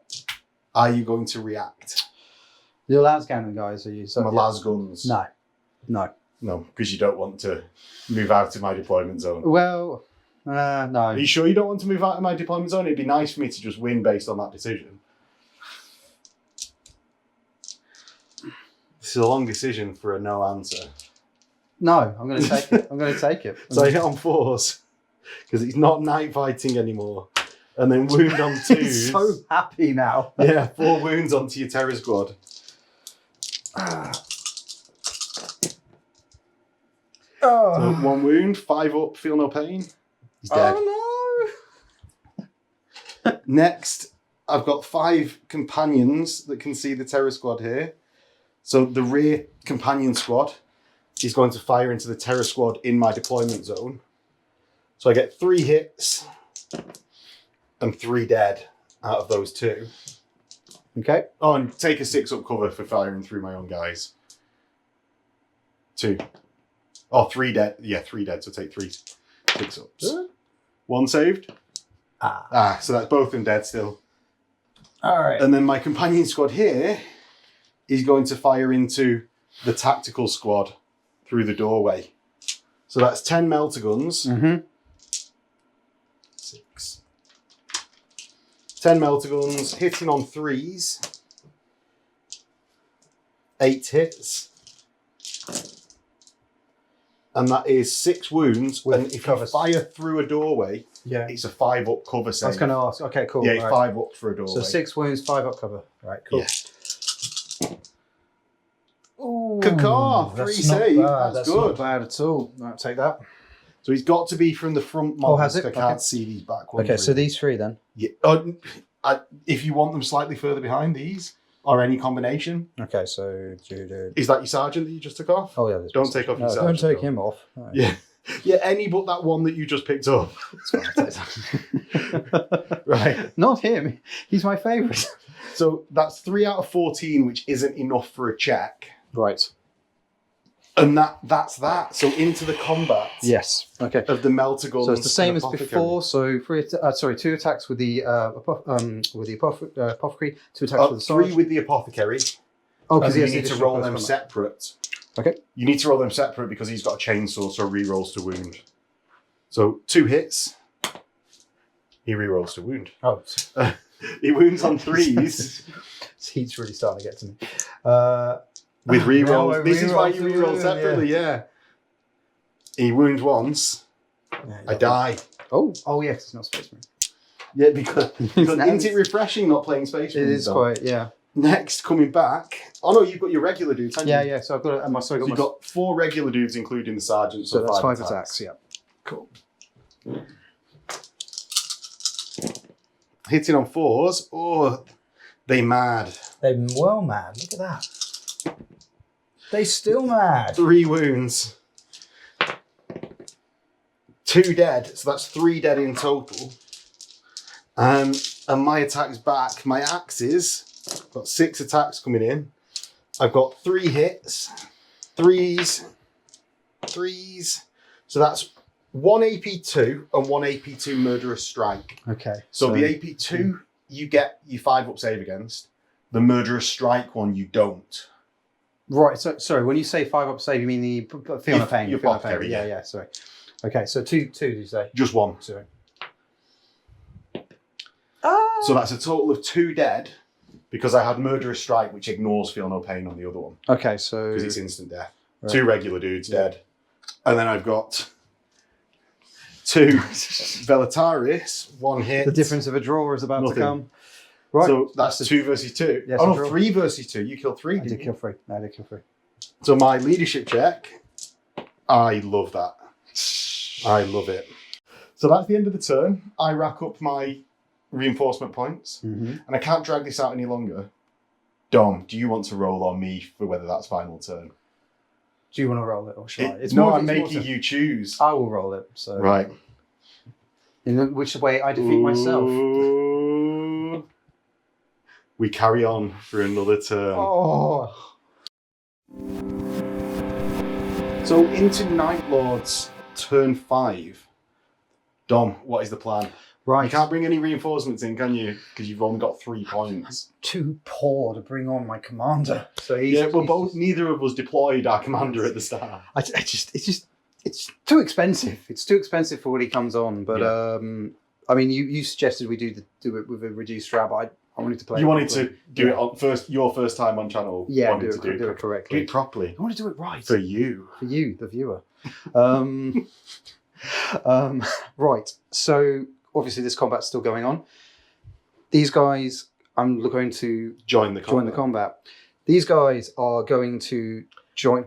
Are you going to react? Your las cannon guys, are you? So My las guns? No. No. No, because you don't want to move out of my deployment zone. Well, no. Are you sure you don't want to move out of my deployment zone? It'd be nice for me to just win based on that decision. This is a long decision for a no answer. No, I'm going to take it. I'm going to take it. So I hit on 4s because it's not night fighting anymore. And then wound on 2s. He's so happy now. Yeah, 4 wounds onto your terror squad. Oh. So 1 wound, 5 up, feel no pain. He's dead. Oh no! Next, I've got 5 companions that can see the terror squad here. So the rear companion squad is going to fire into the terror squad in my deployment zone. So I get 3 hits and 3 dead out of those 2. Okay. Oh, and take a 6 up cover for firing through my own guys. 2. Oh, 3 dead. Yeah, 3 dead. So take 3 6 ups. Good. 1 saved. So that's both of them dead still. All right. And then my companion squad here is going to fire into the tactical squad through the doorway. So that's 10 melter guns. 6. 10 melter guns, hitting on 3s. 8 hits. And that is 6 wounds. With and if cover. you fire through a doorway, Yeah. it's a 5 up cover save. I was going to ask. Okay, cool. Yeah, it's Right. 5 up for a doorway. So 6 wounds, 5 up cover. Right, cool. Yeah. Ooh, Cacaw, 3 that's not save. bad. That's not good. bad at all. Right, take that. So he's got to be from the front Oh, models. has it? I can't Okay. see these back ones. Okay, so really. these 3 then. Yeah. If you want them slightly further behind these, or any combination. Okay, so Judo. Is that your sergeant that you just took off? Oh yeah, there's Don't take off your no, sergeant. don't take though. him off. No. Yeah. Yeah, any but that one that you just picked up. Right. Not him. He's my favourite. So that's 3 out of 14, which isn't enough for a check. Right. And that's that. So into the combat Yes. Okay. of the melter guns. So it's the same and as apothecary. before. So 2 attacks with the apothecary, 2 attacks with the 3 sword. with the apothecary. Oh, And because you need to roll them separate. Okay. You need to roll them separate because he's got a chainsaw, so re-rolls to wound. So 2 hits. He re-rolls to wound. Oh, He wounds on 3s heat's really starting to get to me. with re-rolls. Now I This is why re-roll you re-roll to- separately, yeah. He wounds once. I die. Oh yes, it's not Space Marine. Yeah, because Now isn't it refreshing not playing Space It Marines, is though? quite, yeah. Next, coming back. Oh no, you've got your regular dudes, haven't Yeah, you? yeah. So I've got. So you've got 4 regular dudes, including the sergeant. So that's 5 attacks. Yeah. Cool. Hitting on 4s. Oh, they mad. They're well mad. Look at that. They still mad. 3 wounds. 2 dead. So that's 3 dead in total. And my attack's back. My axes. Got 6 attacks coming in. I've got 3 hits. 3s. So that's 1 AP2 and 1 AP2 murderous strike. Okay. So the AP2 you get your 5 up save against. The murderous strike one you don't. Right. So sorry. When you say 5 up save, you mean the feel no pain? Your Feel no apothecary, pain. Yeah. yeah. Yeah. Sorry. Okay. So 2. Did you say? Just 1. Sorry. So that's a total of 2 dead because I had murderous strike, which ignores feel no pain on the other one Okay. So because it's instant death. Right. 2 regular dudes dead, and then I've got 2 Velataris, 1 hit. the difference of a draw is about Nothing. to come. Right. So that's 2 versus 2. Yes, Oh a no, draw. 3 versus 2. You killed 3. I Didn't did you? kill 3. No, I did kill 3. So my leadership check, I love that. I love it. So that's the end of the turn. I rack up my reinforcement points, and I can't drag this out any longer. Dom, do you want to roll on me for whether that's final turn? Do you want to roll it or shall I? No, I'm making you choose. I will roll it. So right. In which way I defeat myself. We carry on for another turn. Oh. So into Night Lord's turn 5. Dom, what is the plan? Right. You can't bring any reinforcements in, can you? Because you've only got 3 points. Too poor to bring on my commander. So neither of us deployed our commander at the start. It's too expensive. It's too expensive for what he comes on. But I mean, you suggested we do it with a reduced RAB. I wanted to play. You wanted to do it on your first time on channel. Yeah, do it correctly. Do it properly. I want to do it right for you, the viewer. Right. So obviously this combat's still going on. These guys, I'm going to join the combat. These guys are going to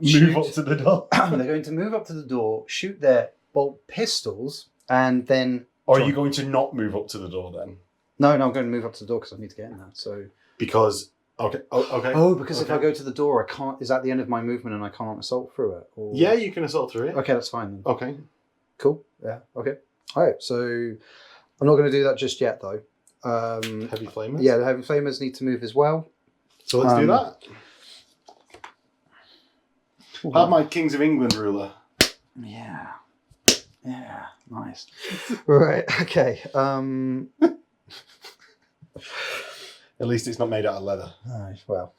move up to the door. They're going to move up to the door, shoot their bolt pistols, and then. Or are you going to not move up to the door then? No, I'm going to move up to the door because I need to get in there. So because okay. Because if I go to the door, I can't. Is that the end of my movement and I can't assault through it? Or... Yeah, you can assault through it. Okay, that's fine then. Okay, cool. Yeah. Okay. All right. So I'm not going to do that just yet, though. Heavy flamers. Yeah, the heavy flamers need to move as well. So let's do that. I have my Kings of England ruler. Yeah. Yeah. Nice. Right. Okay. At least it's not made out of leather. Well.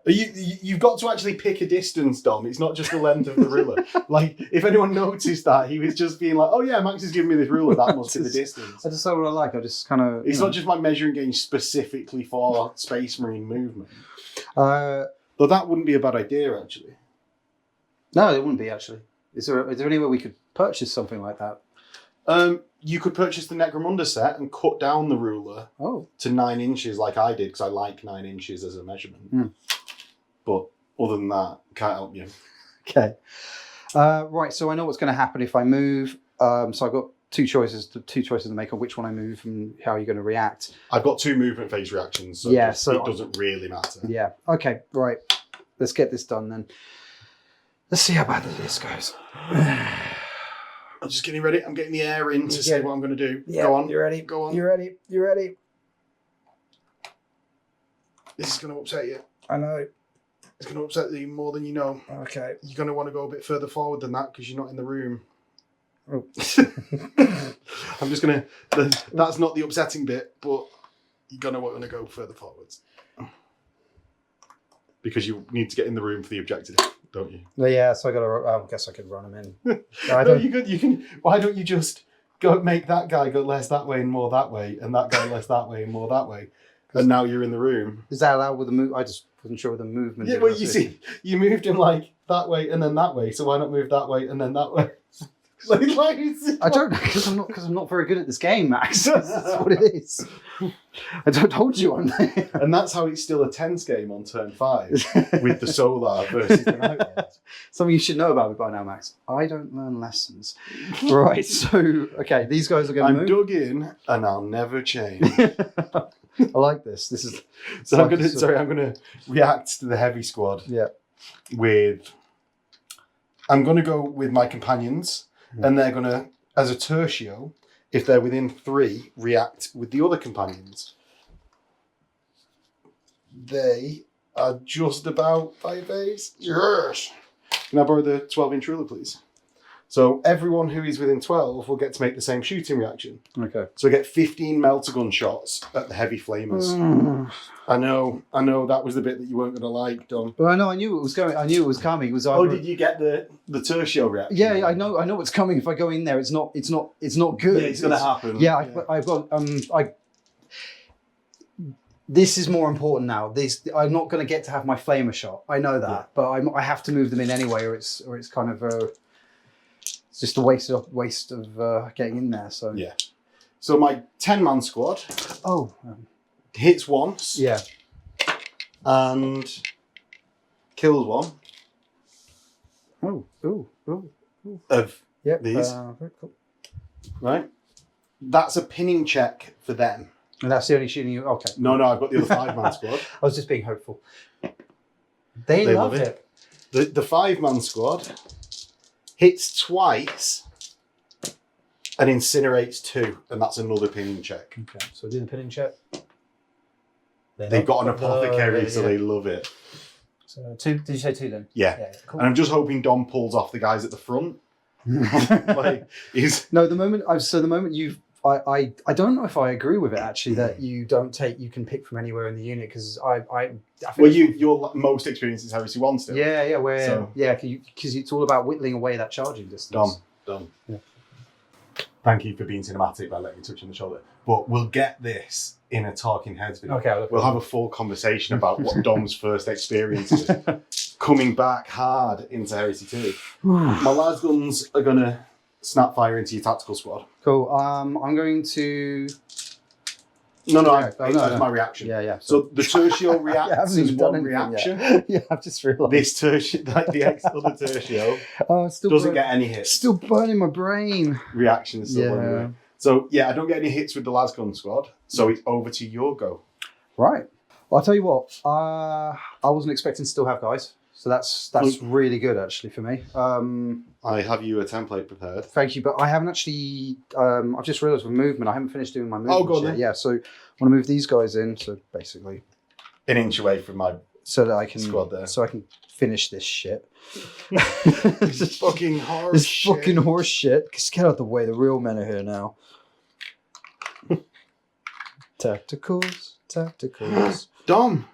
You've got to actually pick a distance, Dom. It's not just the length of the ruler. Like, if anyone noticed that, he was just being like, "Oh yeah, Max is giving me this ruler. That must be the distance." I just say what I like. I just kind of. It's not just my measuring gauge specifically for Space Marine movement. Though that wouldn't be a bad idea, actually. No, it wouldn't be actually. Is there any way we could purchase something like that? You could purchase the Necromunda set and cut down the ruler to 9 inches like I did, because I like 9 inches as a measurement. But other than that, can't help you. Okay. Right, so I know what's going to happen if I move. So I've got two choices to make on which one I move and how you're going to react. I've got 2 movement phase reactions, so, it doesn't really matter. Yeah. Okay, right. Let's get this done then. Let's see how badly this goes. I'm just getting ready. I'm getting the air in to see what I'm going to do. Yeah, go on. You ready? Go on. You ready? You ready? This is going to upset you. I know. It's going to upset you more than you know. Okay. You're going to want to go a bit further forward than that because you're not in the room. Oh. I'm just going to... That's not the upsetting bit, but you're going to want to go further forwards. Because you need to get in the room for the objective, don't you? Yeah, so I guess I could run them in. No, you can. Why don't you just go make that guy go less that way and more that way, and that guy less that way and more that way, and now you're in the room. Is that allowed with the move? I just wasn't sure with the movement. Yeah, well, you see, you moved him like that way and then that way, so why not move that way and then that way? I don't know because I'm not very good at this game, Max. That's what it is. I told you I'm there. And that's how it's still a tense game on turn 5 with the Solar versus the Night Lord. Something you should know about me by now, Max. I don't learn lessons. Right, so okay, these guys are going to move. I'm dug in and I'll never change. I like this. This is so I'm gonna react to the heavy squad. Yeah. I'm gonna go with my companions. And they're going to, as a tertio, if they're within 3, react with the other companions. They are just about 5 days. Yes! Can I borrow the 12-inch ruler, please? So everyone who is within 12 will get to make the same shooting reaction. Okay. So I get 15 melter gun shots at the heavy flamers. I know that was the bit that you weren't going to like, Don. Well, I knew it was going. I knew it was coming. It was either... Oh, did you get the tertio reaction? Yeah, I know what's coming. If I go in there, it's not good. Yeah, it's going to happen. Yeah, I've got This is more important now. I'm not going to get to have my flamer shot. I know that, but I have to move them in anyway, or it's kind of it's just a waste of getting in there. So yeah. So my 10-man squad. Hits once. Yeah. And kills one. Ooh. Of these. Very cool. Right. That's a pinning check for them. And that's the only shooting you... Okay. No, I've got the other 5-man squad. I was just being hopeful. They love it. The 5-man squad hits twice and incinerates 2, and that's another pinning check. Okay, so do the pinning check. They've got an apothecary, so they love it. So 2, did you say 2 then? Yeah. Cool. And I'm just hoping Dom pulls off the guys at the front. Like, he's... No, the moment you've... I don't know if I agree with it actually that you can pick from anywhere in the unit because I think well you're most experienced in Heresy 1 still. Because it's all about whittling away that charging distance. Done. Yeah. Thank you for being cinematic by letting me touch on the shoulder. But we'll get this in a Talking Heads video. Okay, we'll have a full conversation about what Dom's first experience is. Coming back hard into Heresy 2. My las guns are gonna snap fire into your tactical squad. Cool. I'm going to... No, that's my reaction. Yeah. So the tertio reacts as one reaction. Yeah, I've just realised. This tertio, like the other tertio, doesn't get any hits. Still burning my brain. Reaction is still burning away. So yeah, I don't get any hits with the Lasgun squad. So it's over to your go. Right. Well, I'll tell you what. I wasn't expecting to still have guys. So that's really good actually for me. I have you a template prepared. Thank you, but I haven't actually. I've just realised with movement, I haven't finished doing my movement. Oh, go on yet. then. Yeah, so I want to move these guys in. So basically, an inch away from my so that I can squad there, so I can finish this shit. This fucking horse. Fucking horse shit. Just get out of the way. The real men are here now. Tacticals. Dom,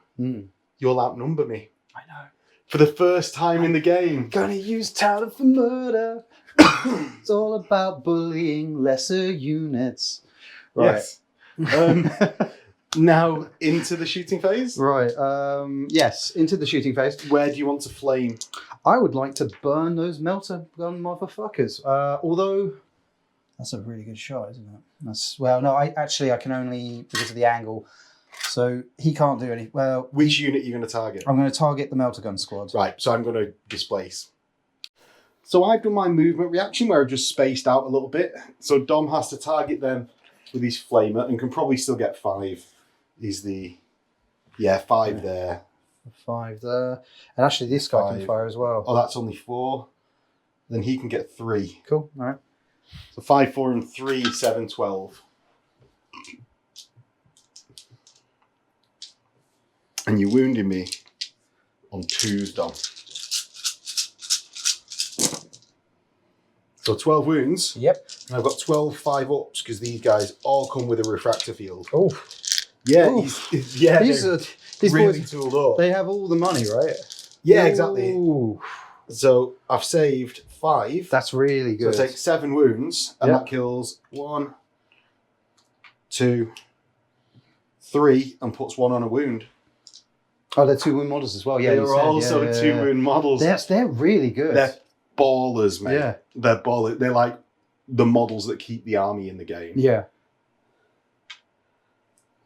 you'll outnumber me. I know. For the first time in the game. Gonna use talent for murder. It's all about bullying lesser units. Right. Yes. Now into the shooting phase? Right. Yes, into the shooting phase. Where do you want to flame? I would like to burn those melter gun motherfuckers. Although that's a really good shot, isn't it? I can only because of the angle. So he can't do any. Well, which unit are you going to target? I'm going to target the melter gun squad. Right, so I'm going to displace. So I've done my movement reaction where I've just spaced out a little bit. So Dom has to target them with his flamer and can probably still get 5. Is the 5 there. 5 there. And actually this guy 5. can fire as well. Oh, that's only 4. Then he can get 3. Cool. All right. So 5, 4, and 3, 7, 12. And you're wounding me on 2s, Dom. So 12 wounds. Yep. And I've got 12 5-ups because these guys all come with a refractor field. Oh. Yeah, these really boys, tooled up. They have all the money, right? Yeah, exactly. Ooh. So I've saved 5. That's really good. So I take 7 wounds, and that kills 1, 2, 3, and puts 1 on a wound. Oh, they're 2 wound models as well. Yeah, they're also 2 wound models. They're really good. They're ballers, mate. Yeah, they're ballers. They're like the models that keep the army in the game. Yeah.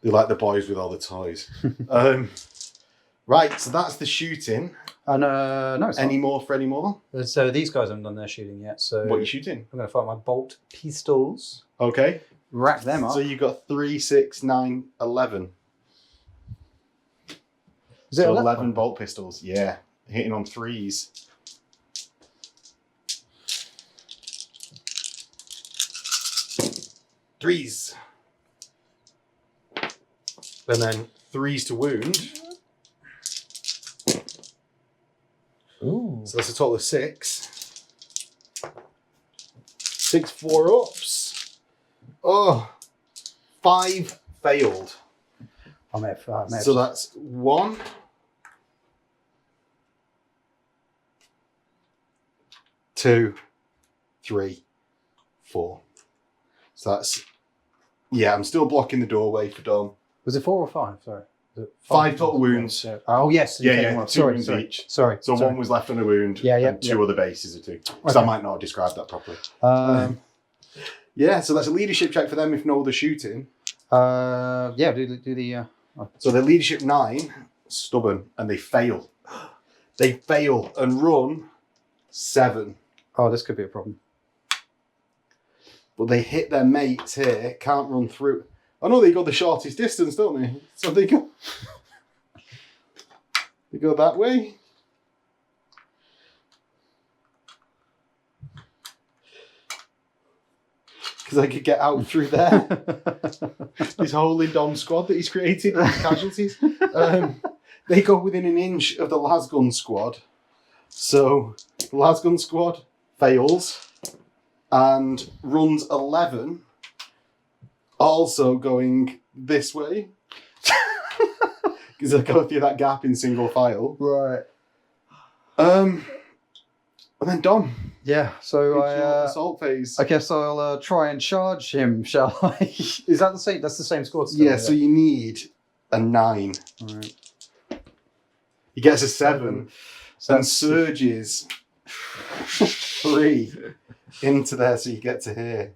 They're like the boys with all the toys. Right, so that's the shooting. And no, it's any more for any more? So these guys haven't done their shooting yet. So what are you shooting? I'm going to fire my bolt pistols. Okay. Rack them up. So you got 3, 6, 9, 11. Is it 11 bolt pistols? Yeah, hitting on 3s. Threes. And then 3s to wound. Ooh. So that's a total of 6. 6 4-ups. Oh, 5 failed. I may have so that's 1, 2, 3, 4. So that's, I'm still blocking the doorway for Dom. Was it 4 or 5? Sorry. 5 total wounds. Yeah. Oh, yes. Yeah. 2 sorry, wounds each. Sorry. So 1 was left on a wound. And 2 other bases are 2. Because I might not have described that properly. So that's a leadership check for them if no other shooting. Do the. So they're leadership 9, stubborn, and they fail. They fail and run 7. Oh, this could be a problem. but they hit their mates here, can't run through. I know they go the shortest distance, don't they? So they go that way. Because I could get out through there. This whole Dom squad that he's created, casualties. They go within an inch of the Lasgun squad. So the Lasgun squad fails and runs 11, also going this way. Because I go through that gap in single file. Right. And then Dom. Yeah, so assault phase. I guess I'll try and charge him, shall I? Is that the same? That's the same score still, Yeah, so you need a 9. Right. He gets a 7 and surges 3 into there, so you get to here.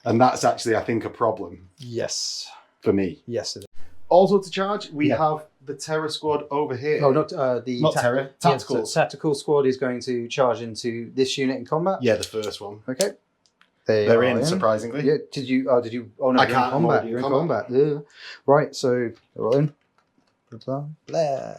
And that's actually, I think, a problem. Yes. For me. Yes, it is. Also to charge, we have the Terror squad over here. Oh, not the... Not Terror, Tactical. Yeah, so tactical squad is going to charge into this unit in combat? Yeah, the first one. Okay. They're in, surprisingly. Yeah, did you... Oh, no, I can't. You're in combat. Yeah. Right, so, roll in. Blah, blah,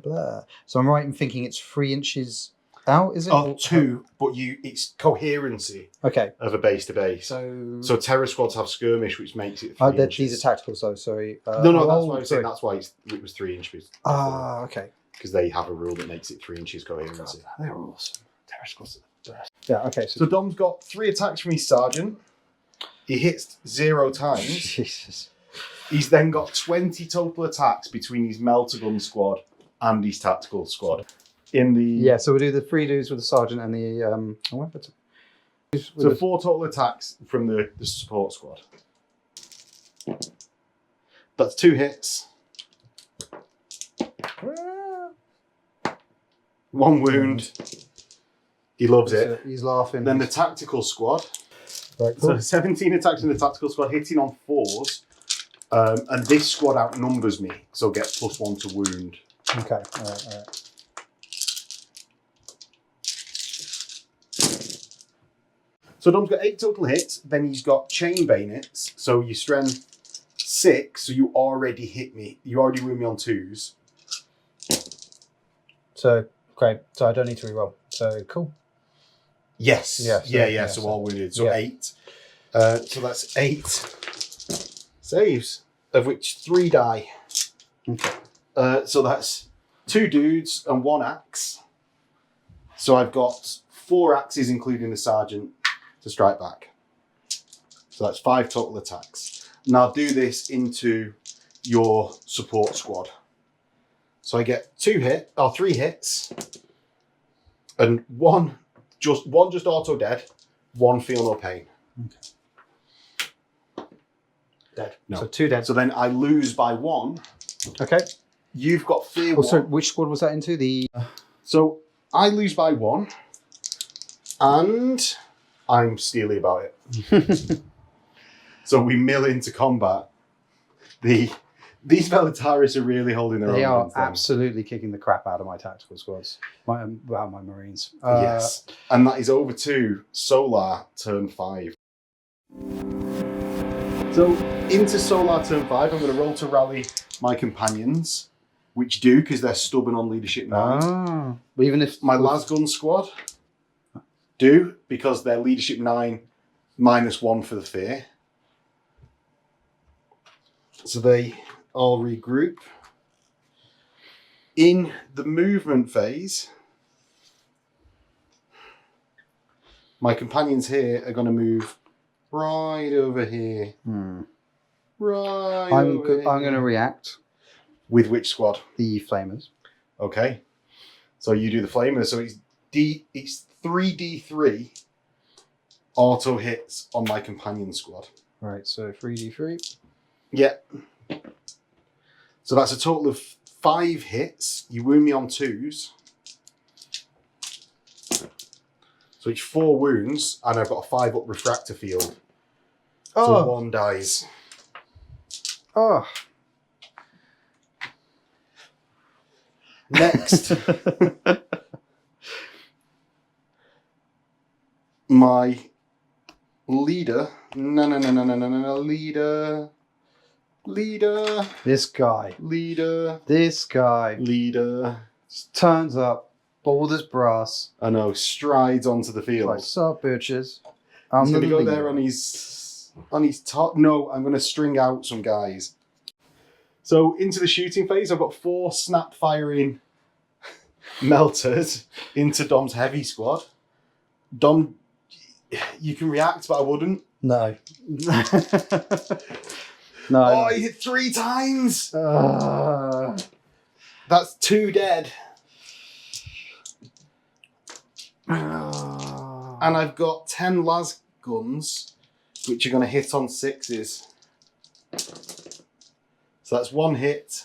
blah. So I'm right in thinking it's 3 inches out, is it? Oh, 2, but it's coherency okay. of a base to base. So Terror squads have skirmish, which makes it 3 inches. These are tactical, so sorry. No, that's why I'm saying that's why it was 3 inches. Okay. Because they have a rule that makes it 3 inches coherency. God, they're awesome. Terror squads are the best. Yeah, okay. So Dom's got 3 attacks from his sergeant. He hits 0 times. Jesus. He's then got 20 total attacks between his Meltagun squad and his tactical squad. Yeah, so we'll do the 3 dudes with the sergeant and the so 4 total attacks from the support squad. That's 2 hits. 1 wound. He loves it. He's laughing. Then the tactical squad. Right, cool. So 17 attacks in the tactical squad, hitting on 4s. And this squad outnumbers me, so get +1 to wound. Okay, all right. So Dom's got 8 total hits, then he's got chain bayonets, so your strength 6, so you already hit me. You already wound me on 2s. So, great. So I don't need to reroll. So, cool. Yes. Yeah. So all wounded. So 8. So that's 8 saves, of which 3 die. Okay. So that's 2 dudes and 1 axe. So I've got 4 axes, including the sergeant, to strike back. So that's 5 total attacks. Now do this into your support squad. So I get 3 hits, and one just auto dead, 1 feel no pain. Okay. Dead. No. So 2 dead. So then I lose by 1. Okay. You've got fear. So which squad was that into? The. So I lose by 1, and I'm steely about it. So we mill into combat. These Velataris are really holding their own. They are absolutely kicking the crap out of my tactical squads. My Marines. Yes. And that is over to Solar turn 5. So into Solar turn 5, I'm going to roll to rally my companions, which do because they're stubborn on leadership 9. But even if my Lasgun squad do because they're leadership 9 -1 for the fear. So they all regroup. In the movement phase, my companions here are going to move right over here. Right. I'm going to react. With which squad? The Flamers. Okay. So you do the Flamers. So it's 3d3 auto hits on my companion squad. Right. So 3d3. Yeah. So that's a total of 5 hits. You wound me on 2s. So it's 4 wounds, and I've got a 5 up refractor field. So 1 dies. Oh. Next. my leader. No, leader. This guy. Leader. Just turns up, bald as brass. I know, strides onto the field. Like, sup, bitches. He's going to go there on his top. No, I'm going to string out some guys. So into the shooting phase, I've got 4 snap firing melters into Dom's heavy squad. Dom, you can react, but I wouldn't. No. No. Oh, he hit 3 times. That's 2 dead. And I've got 10 las guns, which are going to hit on 6s. So that's 1 hit.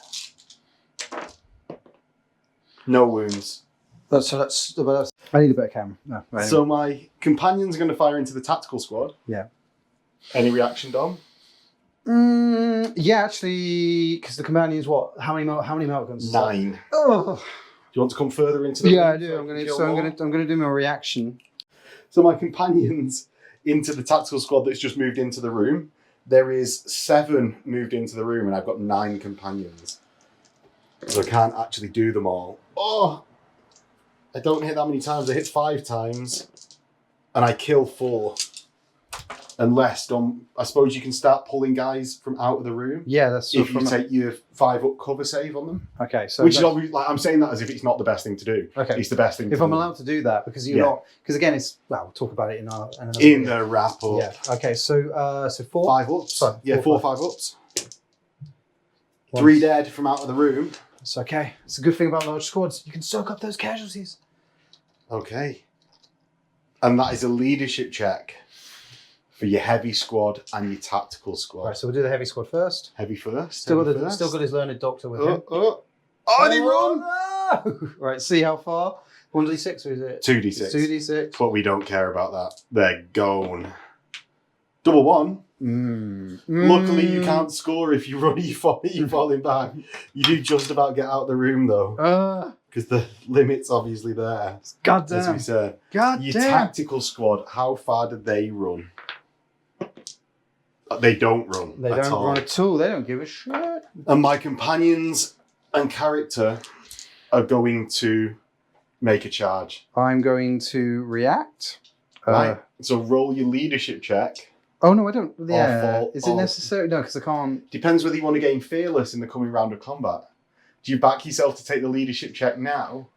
No wounds. That's. I need a better camera. No, anyway. So my companion's going to fire into the tactical squad. Yeah. Any reaction, Dom? Yeah, actually, because the companion's what? How many melt guns? 9. Oh. Do you want to come further into the? Yeah, I do. I'm gonna do my reaction. So my companion's into the tactical squad that's just moved into the room. There is 7 moved into the room, and I've got 9 companions. So I can't actually do them all. Oh, I don't hit that many times. I hit 5 times, and I kill 4. Unless, Dom, I suppose you can start pulling guys from out of the room. Yeah, that's if you take your 5 up cover save on them. Okay, so which is obviously, like, I'm saying that as if it's not the best thing to do. Okay, it's the best thing. If I'm allowed to do that, because because again, it's we'll talk about it in the wrap up. Yeah. Okay, so 4, 5 ups. Sorry, 4 5 ups. 3 dead from out of the room. It's okay. It's a good thing about large squads. You can soak up those casualties. Okay. And that is a leadership check for your heavy squad and your tactical squad. Right, so we'll do the heavy squad first. Heavy first. Still got his learned doctor with him. Oh, and he run! No! Right, see how far? 1d6 or is it? 2d6. It's 2d6. But we don't care about that. They're gone. Double 1. Luckily, you can't score if you run. You're falling back. You do just about get out the room though, because the limit's obviously there. Goddamn. As we said. Goddamn. Your tactical squad. How far did they run? They don't run. They don't run at all. They don't give a shit. And my companions and character are going to make a charge. I'm going to react. Right. So roll your leadership check. Oh no, I don't. Yeah. Is it necessary? No, because I can't. Depends whether you want to gain fearless in the coming round of combat. Do you back yourself to take the leadership check now,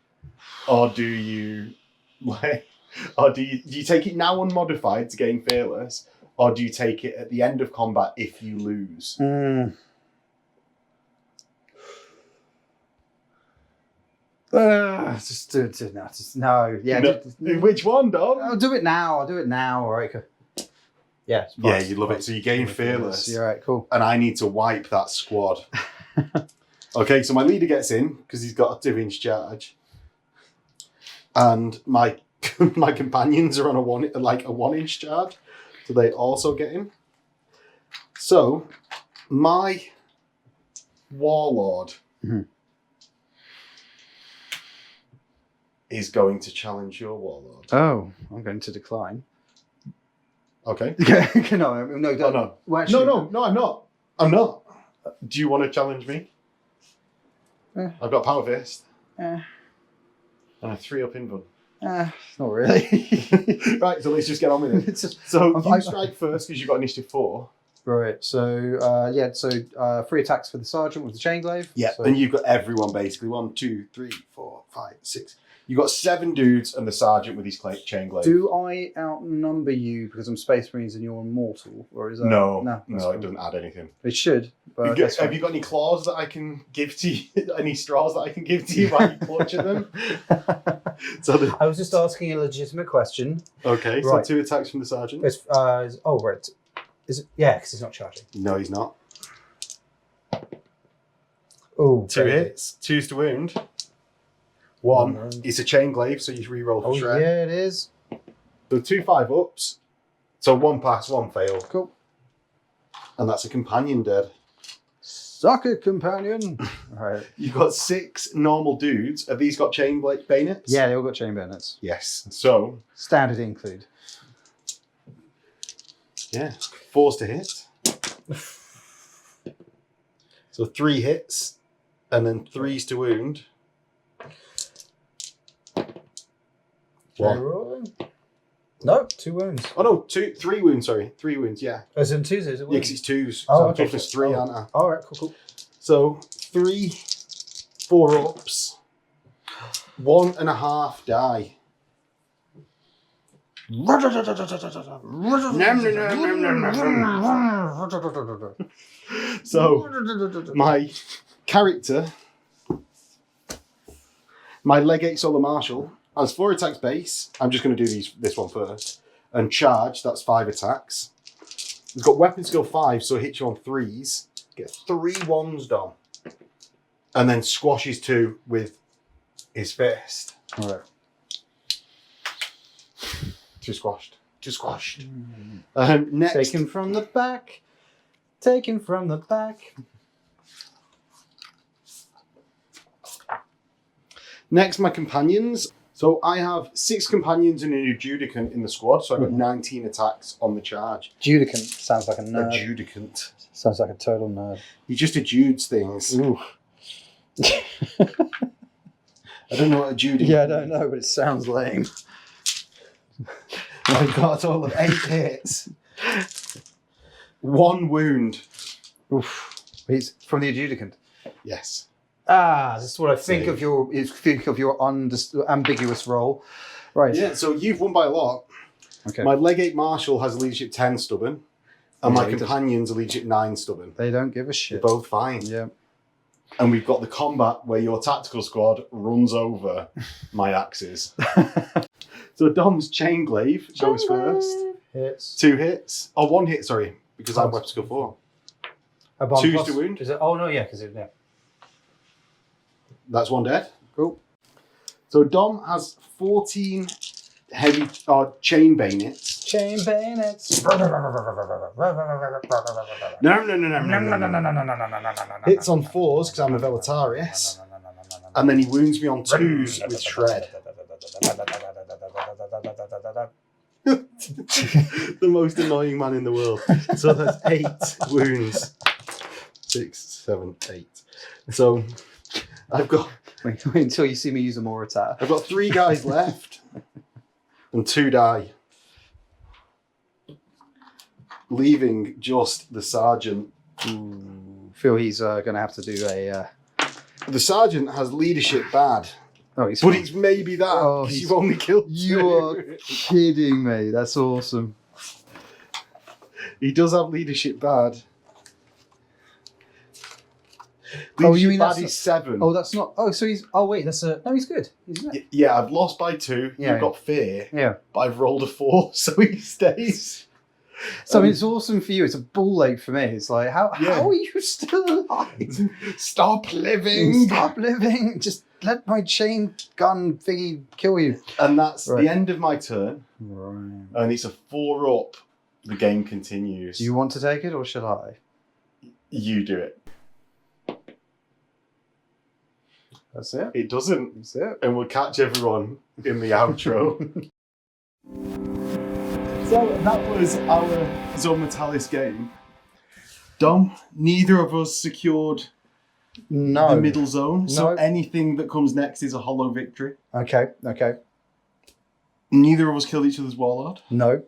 or do you do you take it now unmodified to gain fearless, or do you take it at the end of combat if you lose? Just do it now. No. Yeah. No. Which one, Dom? I'll do it now. All right. Yeah. Yeah, you love it. So you gain fearless. Yeah, right, cool. And I need to wipe that squad. Okay, so my leader gets in because he's got a 2-inch charge, and my companions are on a 1-inch charge, so they also get in. So my warlord is going to challenge your warlord. Oh, I'm going to decline. Okay. No, don't. No. Well, actually, No, I'm not. I'm not. Do you want to challenge me? I've got Power Fist. And a 3-up invuln. Not really. Right, so let's just get on with it. So you strike first because you've got initiative 4. Right, so 3 attacks for the sergeant with the chain glaive. Yeah, so. And you've got everyone basically. 1, 2, 3, 4, 5, 6. You've got 7 dudes and the sergeant with his chain glaive. Do I outnumber you because I'm Space Marines and you're immortal? Or is that... No, it doesn't add anything. It should. But have you got any claws that I can give to you? Any straws that I can give to you while you clutch at them? I was just asking a legitimate question. Okay, right. So 2 attacks from the sergeant. Right. Is it? Yeah, because he's not charging. No, he's not. Oh, 2 hits, 2's to wound. 1, it's a chain glaive, so you re-roll for shred. Yeah, it is. So 2 5-ups. So 1 pass, 1 fail. Cool. And that's a companion dead. Suck it, companion. Right. You've got 6 normal dudes. Have these got chain bayonets? Yeah, they all got chain bayonets. Yes. So standard include. Yeah, 4s to hit. So 3 hits, and then 3s to wound. 1. No, 2 wounds. Oh no, 3 wounds. Sorry, 3 wounds. Yeah. As in 2s, is it? Yeah, because it's 2s. Oh, so okay. I'm toughness 3, aren't I? All right, cool. So 3 4-ups, 1.5 die. So my character, my Legate Solar Marshal, has 4 attacks base. I'm just going to do this one first. And charge, that's 5 attacks. He's got weapon skill 5, so it hits you on 3s. Get 3 1s done. And then squashes 2 with his fist. All right. 2 squashed. 2 squashed. Next. Taken from the back. Taken from the back. Next, my companions. So I have 6 companions and an adjudicant in the squad, so I've got 19 attacks on the charge. Adjudicant sounds like a nerd. Adjudicant. Sounds like a total nerd. He just adjudes things. Ooh. I don't know what adjudicant. Yeah, I don't know, but it sounds lame. I've got a total of 8 hits. 1 wound. Oof. He's from the adjudicant. Yes. This is what I think of your ambiguous role. Right. Yeah, so you've won by a lot. Okay. My Legate Marshal has a leadership 10 stubborn, and my companions a leadership 9 stubborn. They don't give a shit. They're both fine. Yeah. And we've got the combat where your tactical squad runs over my axes. So Dom's Chain Glaive goes first. Hits. 2 hits. Oh, 1 hit, sorry, because I'm weapon skill 4. 2s to wound. Is it? Oh no, yeah, because it. Yeah. That's 1 dead. Cool. So Dom has 14 heavy chain bayonets. Chain bayonets. Hits on 4s because I'm a Velatarius. And then he wounds me on 2s with Shred. The most annoying man in the world. So that's 8 wounds. 6, 7, 8. So I've got... Wait until you see me use a Mortalis. I've got 3 guys left. And 2 die. Leaving just the Sergeant. Feel he's going to have to do a... The Sergeant has leadership bad. Oh, he's but fine. it's maybe that. Oh, you've only killed 2. You are kidding me. That's awesome. He does have leadership bad. Oh, you mean bad is 7. Oh, that's not... Oh, so he's... Oh, wait, that's a... No, he's good. Isn't it? Yeah, I've lost by 2. Yeah, You've got fear. Yeah. But I've rolled a 4, so he stays. So I mean, it's awesome for you. It's a ball ache for me. It's like, how are you still alive? Stop living. Stop living. Just let my chain gun thingy kill you. And that's the end of my turn. Right. And it's a 4-up. The game continues. Do you want to take it or shall I? You do it. That's it. It doesn't. That's it. And we'll catch everyone in the outro. So that was our Zone Mortalis game. Dom, neither of us secured the middle zone. So anything that comes next is a hollow victory. Okay. Neither of us killed each other's warlord. No,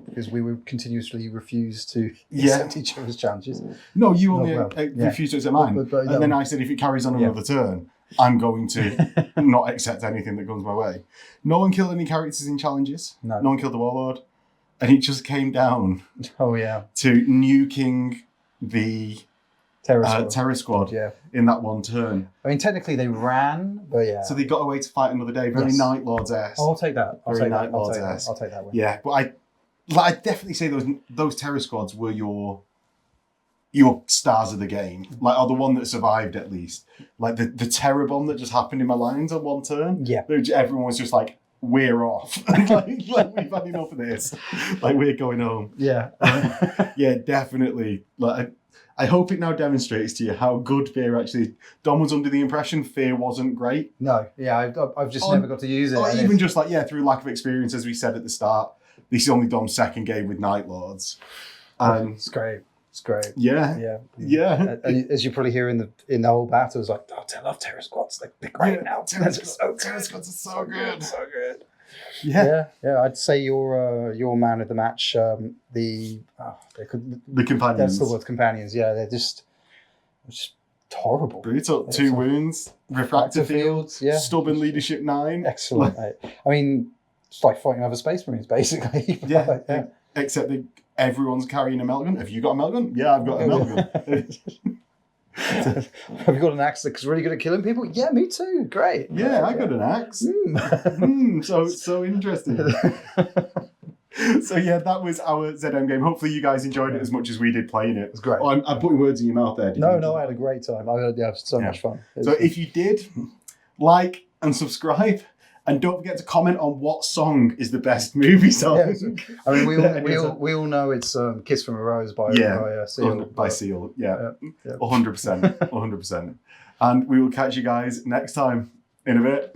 because we would continuously refuse to accept each other's challenges. No, you only refused to accept mine. And then I said, if it carries on another turn, I'm going to not accept anything that comes my way. No one killed any characters in challenges. No one killed the warlord. And it just came down to nuking the terror squad in that one turn. I mean, technically they ran, but yeah. So they got away to fight another day. Very Night Lord's-esque. Oh, I'll take that. I'll take that one. Yeah, but I'd definitely say those terror squads were your stars of the game. Like, or the one that survived at least. Like the terror bomb that just happened in my lines on one turn. Yeah. Everyone was just like, we're off. like we've had enough of this. Like, we're going home. Yeah. Yeah, definitely. Like, I hope it now demonstrates to you how good fear actually. Dom was under the impression fear wasn't great. No, yeah, I've just never got to use it. Or even just through lack of experience, as we said at the start. This is only Dom's second game with Night Lords. And it's great. It's great. Yeah. And as you probably hear in the whole battle, it's like, oh, I love Terror Squads. They're great now. Terror Squads are so good. So good. Yeah. I'd say your man of the match. The companions. That's the word, companions. Yeah, they're just horrible. Brutal. 2 wounds, refractor fields, stubborn leadership 9. Excellent. I mean, it's like fighting other Space Marines, basically. Yeah. Except everyone's carrying a melgun. Have you got a melgun? Yeah, I've got a melgun. Have you got an axe that's really good at killing people? Yeah, me too. Great. Yeah, I got an axe. So interesting. So yeah, that was our ZM game. Hopefully you guys enjoyed it as much as we did playing it. It was great. I'm putting words in your mouth there. No, I had a great time. I had so much fun. So if you did, like and subscribe. And don't forget to comment on what song is the best movie song. Yeah. I mean, we all know it's "Kiss from a Rose" by Seal. By Seal, 100%, 100%. And we will catch you guys next time in a bit.